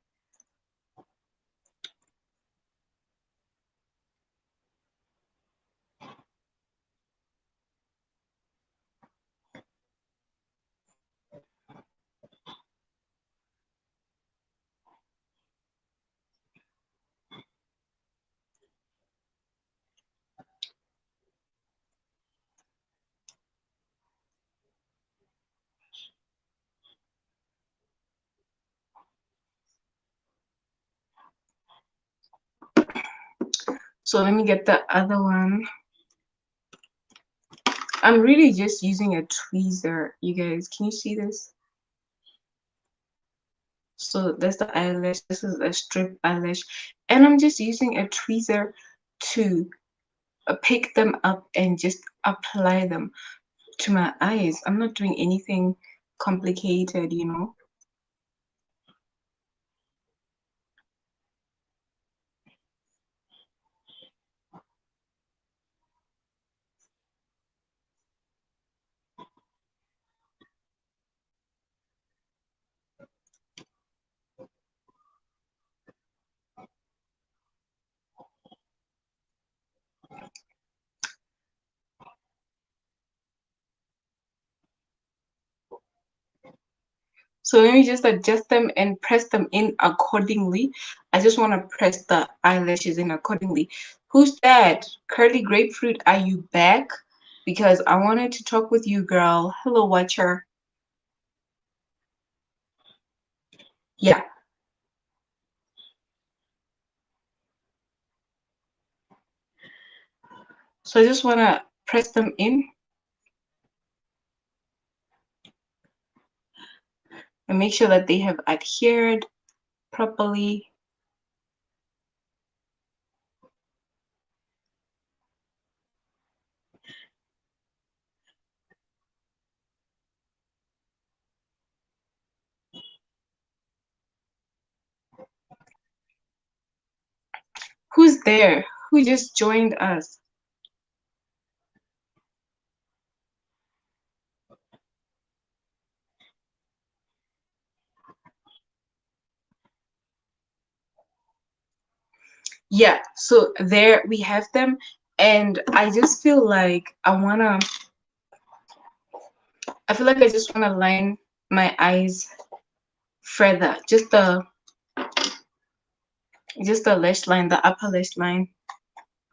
So let me get the other one. I'm really just using a tweezer, you guys. Can you see this? So that's the eyelash. This is a strip eyelash. And I'm just using a tweezer to pick them up and just apply them to my eyes. I'm not doing anything complicated, you know. So let me just adjust them and press them in accordingly. I just want to press the eyelashes in accordingly. Who's that? Curly Grapefruit, are you back? Because I wanted to talk with you, girl. Hello, watcher. Yeah. So I just want to press them in and make sure that they have adhered properly. Who's there? Who just joined us? Yeah, so there we have them. And I just feel like I just wanna line my eyes further. Just the lash line, the upper lash line.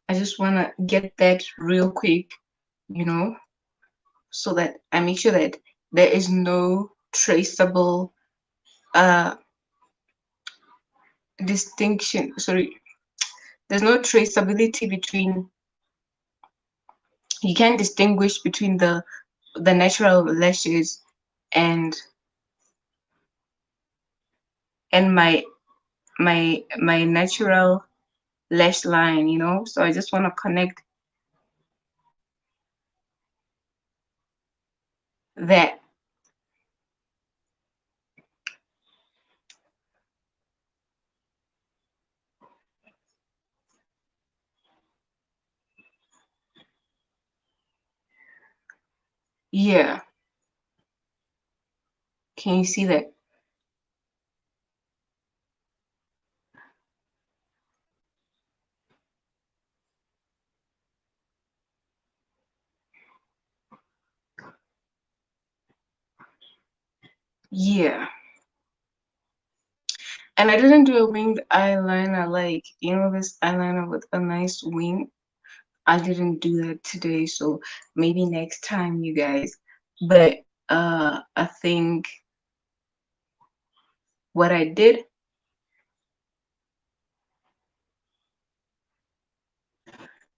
I just wanna get that real quick, you know, so that I make sure that there is no traceable uh distinction. Sorry, there's no traceability between, you can't distinguish between the natural lashes and my natural lash line, you know. So I just want to connect that. Yeah, can you see that? Yeah. And I didn't do a winged eyeliner, like, you know, this eyeliner with a nice wing. I didn't do that today, so maybe next time, you guys. But I think what I did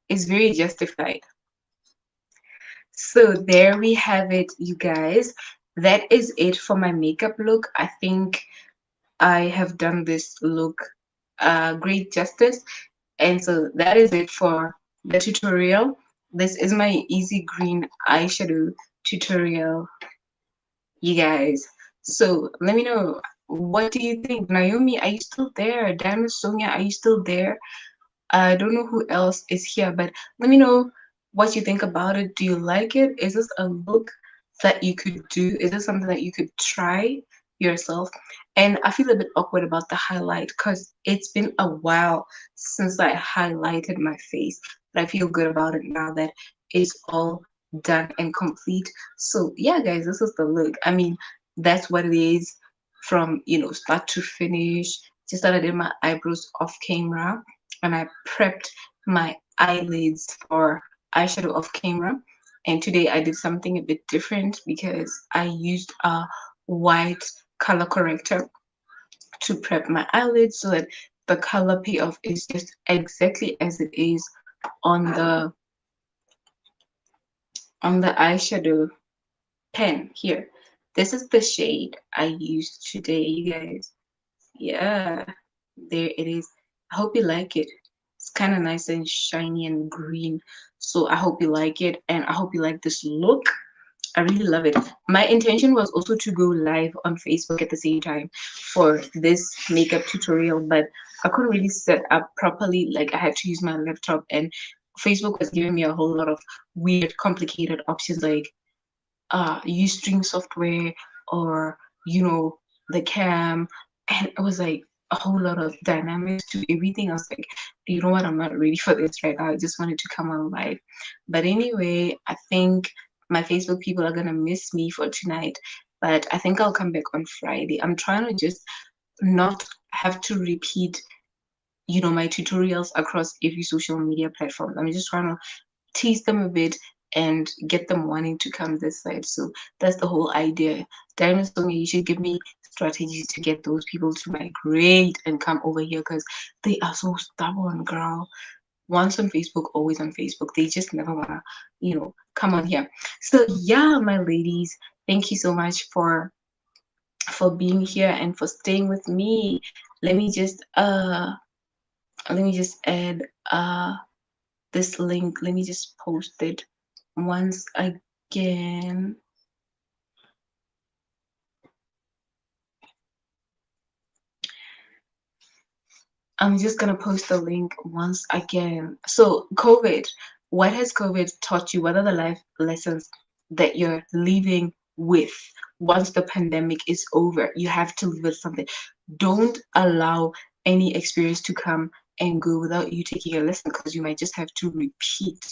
is very justified. So there we have it, you guys. That is it for my makeup look. I think I have done this look great justice. And so that is it for the tutorial. This is my easy green eyeshadow tutorial, you guys. So let me know, what do you think? Naomi, are you still there? Diamond Sonia, are you still there? I don't know who else is here, but let me know what you think about it. Do you like it? Is this a look that you could do? Is this something that you could try yourself? And I feel a bit awkward about the highlight because it's been a while since I highlighted my face, but I feel good about it now that it's all done and complete. So yeah, guys, this is the look. I mean, that's what it is from, start to finish. Just that I did my eyebrows off camera and I prepped my eyelids for eyeshadow off camera. And today I did something a bit different because I used a white color corrector to prep my eyelids so that the color payoff is just exactly as it is on the eyeshadow pen here. This is the shade I used today, you guys. Yeah, there it is. I hope you like it. It's kind of nice and shiny and green. So I hope you like it and I hope you like this look. I really love it. My intention was also to go live on Facebook at the same time for this makeup tutorial, but I couldn't really set up properly. Like I had to use my laptop and Facebook was giving me a whole lot of weird, complicated options like use stream software or the cam, and it was like a whole lot of dynamics to everything. I was like, you know what, I'm not ready for this right now. I just wanted to come on live. But anyway, I think my Facebook people are gonna miss me for tonight, but I think I'll come back on Friday. I'm trying to just not have to repeat my tutorials across every social media platform. I'm just trying to tease them a bit and get them wanting to come this side. So that's the whole idea. Diamond Sonia, you should give me strategies to get those people to migrate and come over here because they are so stubborn, girl. Once on Facebook, always on Facebook. They just never wanna, come on here. So yeah, my ladies, thank you so much for being here and for staying with me. Let me just add this link. Let me just post it once again. I'm just gonna post the link once again. So COVID, what has COVID taught you? What are the life lessons that you're leaving with once the pandemic is over? You have to leave with something. Don't allow any experience to come and go without you taking a lesson, because you might just have to repeat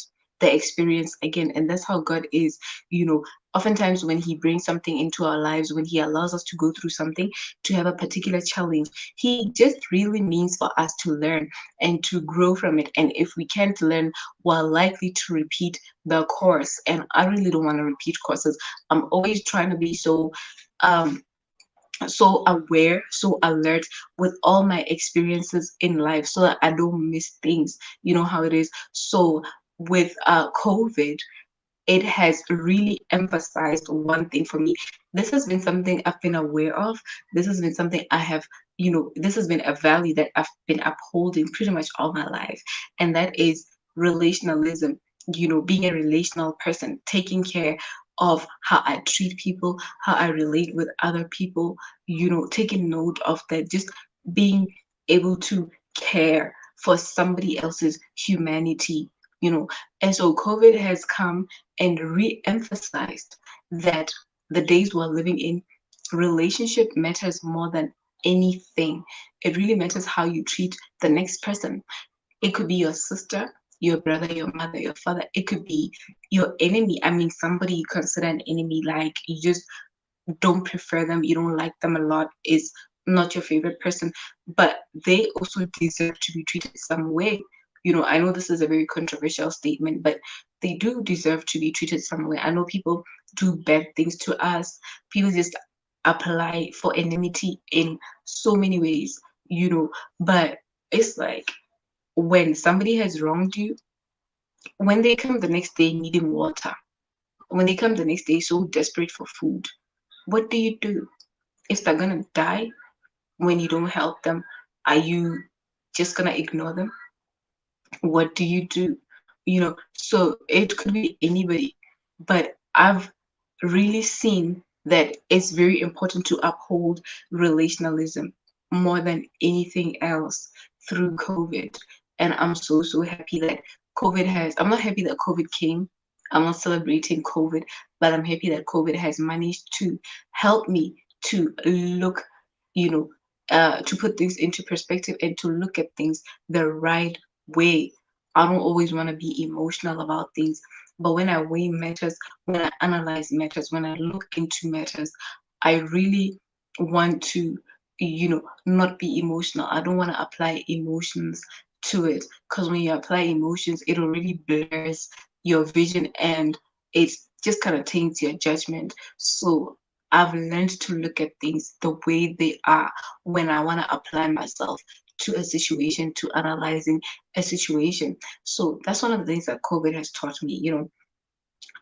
the experience again. And that's how God is, you know. Oftentimes, when He brings something into our lives, when He allows us to go through something, to have a particular challenge, He just really means for us to learn and to grow from it. And if we can't learn, we're likely to repeat the course. And I really don't want to repeat courses. I'm always trying to be um so aware, so alert with all my experiences in life so that I don't miss things. You know how it is. So with COVID, it has really emphasized one thing for me. This has been something I've been aware of. This has been something I have, this has been a value that I've been upholding pretty much all my life. And that is relationalism, being a relational person, taking care of how I treat people, how I relate with other people, taking note of that, just being able to care for somebody else's humanity, you know. And so COVID has come and re-emphasized that the days we're living in, relationship matters more than anything. It really matters how you treat the next person. It could be your sister, your brother, your mother, your father. It could be your enemy. I mean, somebody you consider an enemy, like you just don't prefer them, you don't like them a lot, is not your favorite person, but they also deserve to be treated some way. I know this is a very controversial statement, but they do deserve to be treated some way. I know people do bad things to us. People just apply for enmity in so many ways, but it's like when somebody has wronged you, when they come the next day needing water, when they come the next day so desperate for food, what do you do? If they're gonna die when you don't help them, are you just gonna ignore them? What do you do? So it could be anybody, but I've really seen that it's very important to uphold relationalism more than anything else through COVID. And I'm so, so happy that I'm not happy that COVID came. I'm not celebrating COVID, but I'm happy that COVID has managed to help me to look, you know, to put things into perspective and to look at things the right way. I don't always want to be emotional about things, but when I weigh matters, when I analyze matters, when I look into matters, I really want to, not be emotional. I don't want to apply emotions to it, because when you apply emotions, it already blurs your vision and it just kind of taints your judgment. So I've learned to look at things the way they are when I want to apply myself to a situation, to analyzing a situation. So that's one of the things that COVID has taught me.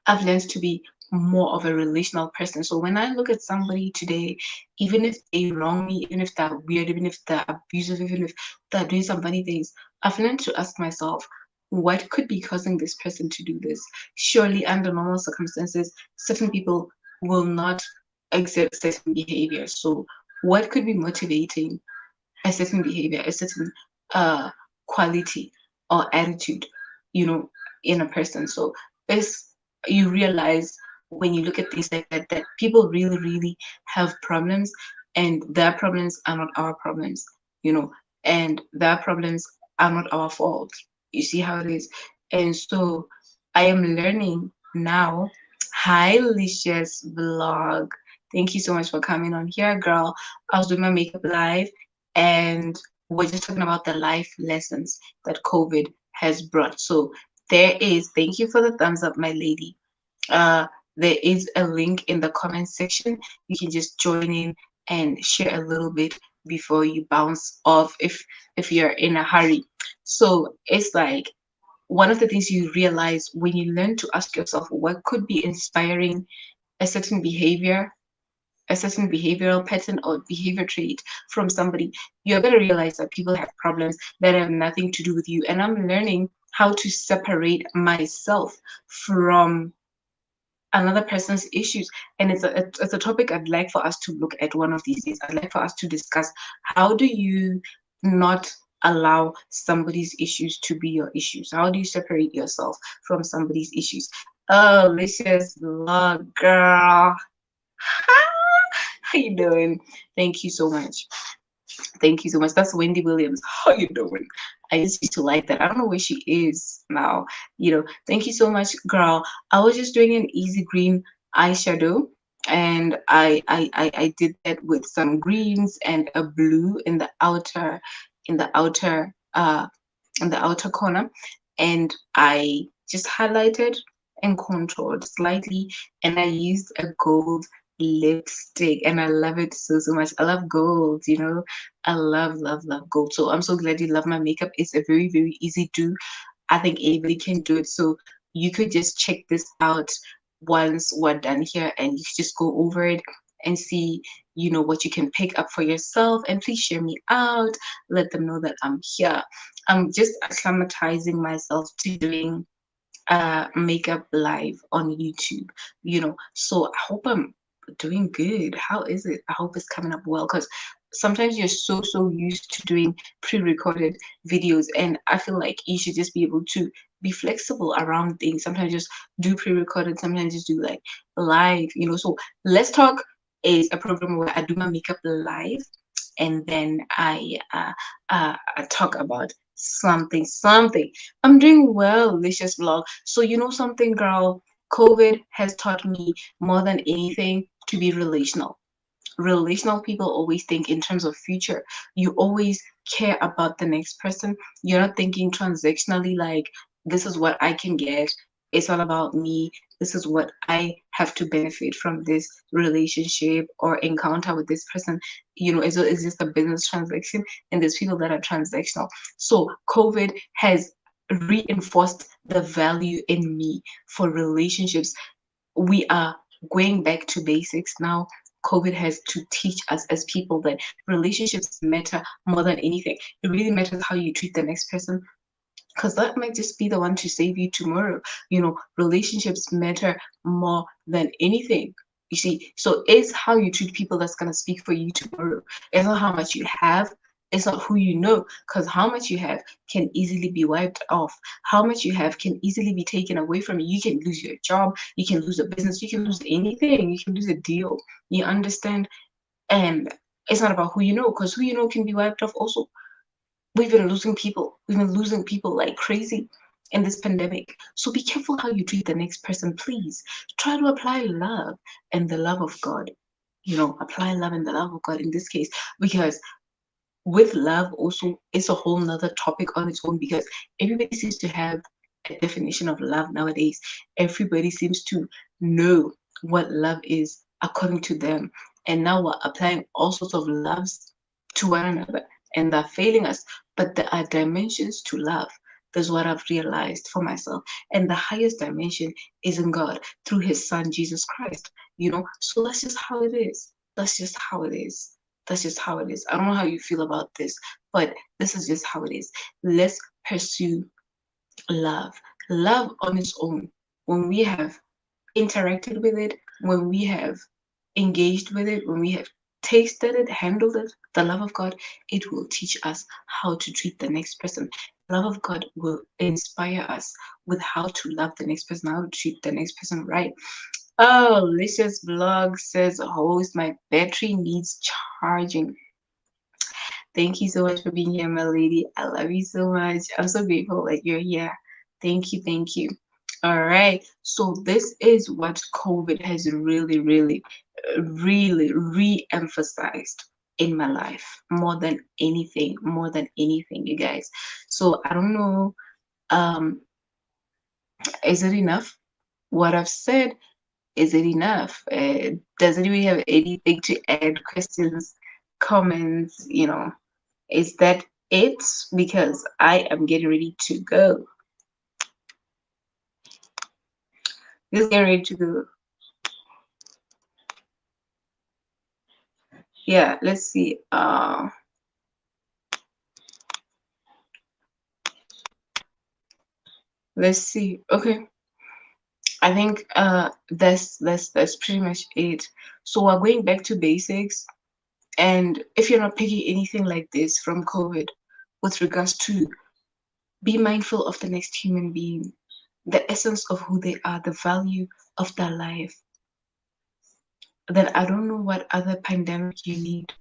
I've learned to be more of a relational person. So when I look at somebody today, even if they wrong me, even if they're weird, even if they're abusive, even if they're doing some funny things, I've learned to ask myself, what could be causing this person to do this? Surely, under normal circumstances, certain people will not exhibit certain behavior. So, what could be motivating a certain behavior, a certain uh, quality or attitude, you know, in a person? So, it's you realize when you look at things like that, that people really, really have problems, and their problems are not our problems, and their problems are not our fault. You see how it is? And so I am learning now. Hi, Licious Vlog. Thank you so much for coming on here, girl. I was doing my makeup live, and we're just talking about the life lessons that COVID has brought. So thank you for the thumbs up, my lady. uh, there is a link in the comment section. You can just join in and share a little bit before you bounce off if you're in a hurry. So it's like one of the things you realize when you learn to ask yourself what could be inspiring a certain behavior, a certain behavioral pattern or behavior trait from somebody, you're going to realize that people have problems that have nothing to do with you. And I'm learning how to separate myself from another person's issues. And it's a topic I'd like for us to look at one of these days. I'd like for us to discuss, how do you not allow somebody's issues to be your issues? How do you separate yourself from somebody's issues? Oh, Licious vlog girl. How you doing? Thank you so much. Thank you so much. That's Wendy Williams. How you doing? I just used to like that. I don't know where she is now. Thank you so much, girl. I was just doing an easy green eyeshadow, and I did that with some greens and a blue in the outer corner, and I just highlighted and contoured slightly, and I used a gold lipstick, and I love it so much. I love gold, I love gold. So I'm so glad you love my makeup. It's a very easy do. I think anybody can do it. So you could just check this out once we're done here, and you just go over it and see, what you can pick up for yourself. And please share me out. Let them know that I'm here. I'm just acclimatizing myself to doing makeup live on YouTube, So I hope I'm doing good. How is it? I hope it's coming up well, because sometimes you're so used to doing pre-recorded videos, and I feel like you should just be able to be flexible around things. Sometimes just do pre-recorded, sometimes just do like live, So Let's Talk is a program where I do my makeup live, and then I talk about something. I'm doing well, Licious vlog. So something, girl, COVID has taught me more than anything to be relational. Relational people always think in terms of future. You always care about the next person. You're not thinking transactionally, like this is what I can get. It's all about me. This is what I have to benefit from this relationship or encounter with this person. It's just a business transaction, and there's people that are transactional. So COVID has reinforced the value in me for relationships. We are going back to basics now. COVID has to teach us as people that relationships matter more than anything. It really matters how you treat the next person, because that might just be the one to save you tomorrow. Relationships matter more than anything. You see, so it's how you treat people that's going to speak for you tomorrow. It's not how much you have. It's not who you know, because how much you have can easily be wiped off. How much you have can easily be taken away from you. You can lose your job. You can lose a business. You can lose anything. You can lose a deal. You understand? And it's not about who you know, because who you know can be wiped off also. We've been losing people. We've been losing people like crazy in this pandemic. So be careful how you treat the next person, please. Try to apply love and the love of God. Apply love and the love of God in this case, because with love also, it's a whole nother topic on its own, because everybody seems to have a definition of love nowadays. Everybody seems to know what love is according to them. And now we're applying all sorts of loves to one another, and they're failing us. But there are dimensions to love. That's what I've realized for myself. And the highest dimension is in God through his son, Jesus Christ. So that's just how it is. That's just how it is. That's just how it is. I don't know how you feel about this, but this is just how it is. Let's pursue love. Love on its own. When we have interacted with it, when we have engaged with it, when we have tasted it, handled it, the love of God, it will teach us how to treat the next person. The love of God will inspire us with how to love the next person, how to treat the next person right. Oh, Licious Vlog says, host, my battery needs charging. Thank you so much for being here, my lady. I love you so much. I'm so grateful that you're here. Thank you, thank you. All right. So this is what COVID has really re-emphasized in my life more than anything, you guys. So I don't know, is it enough? What I've said, is it enough? Does anybody have anything to add? Questions, comments, is that it? Because I am getting ready to go. Just getting ready to go. Yeah, let's see. Let's see. Okay. I think that's pretty much it. So we're going back to basics. And if you're not picking anything like this from COVID, with regards to be mindful of the next human being, the essence of who they are, the value of their life, then I don't know what other pandemic you need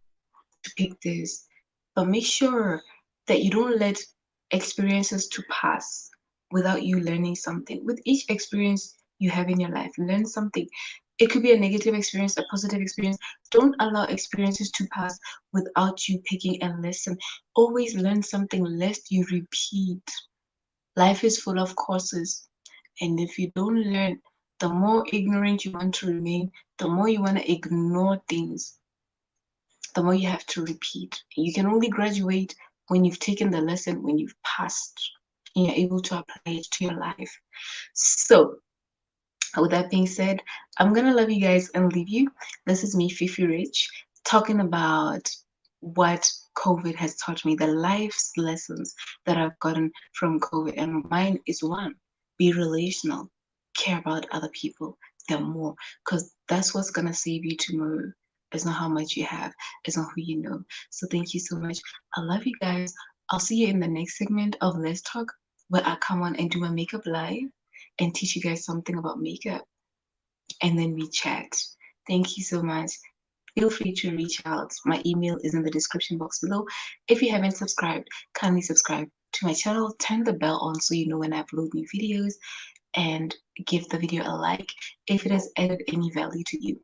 to pick this. But make sure that you don't let experiences to pass without you learning something. With each experience you have in your life, learn something. It could be a negative experience, a positive experience. Don't allow experiences to pass without you picking a lesson. Always learn something lest you repeat. Life is full of courses, and if you don't learn, the more ignorant you want to remain, the more you want to ignore things, the more you have to repeat. You can only graduate when you've taken the lesson, when you've passed, and you're able to apply it to your life. So, with that being said, I'm gonna love you guys and leave you. This is me, Fifi Rich, talking about what COVID has taught me, the life's lessons that I've gotten from COVID. And mine is one: be relational, care about other people, them more, because that's what's gonna save you tomorrow. It's not how much you have, it's not who you know. So thank you so much. I love you guys. I'll see you in the next segment of Let's Talk, where I come on and do my makeup live and teach you guys something about makeup, and then we chat. Thank you so much. Feel free to reach out. My email is in the description box below. If you haven't subscribed, kindly subscribe to my channel. Turn the bell on so you know when I upload new videos, and give the video a like if it has added any value to you.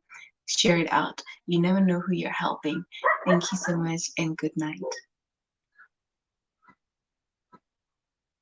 Share it out. You never know who you're helping. Thank you so much and good night.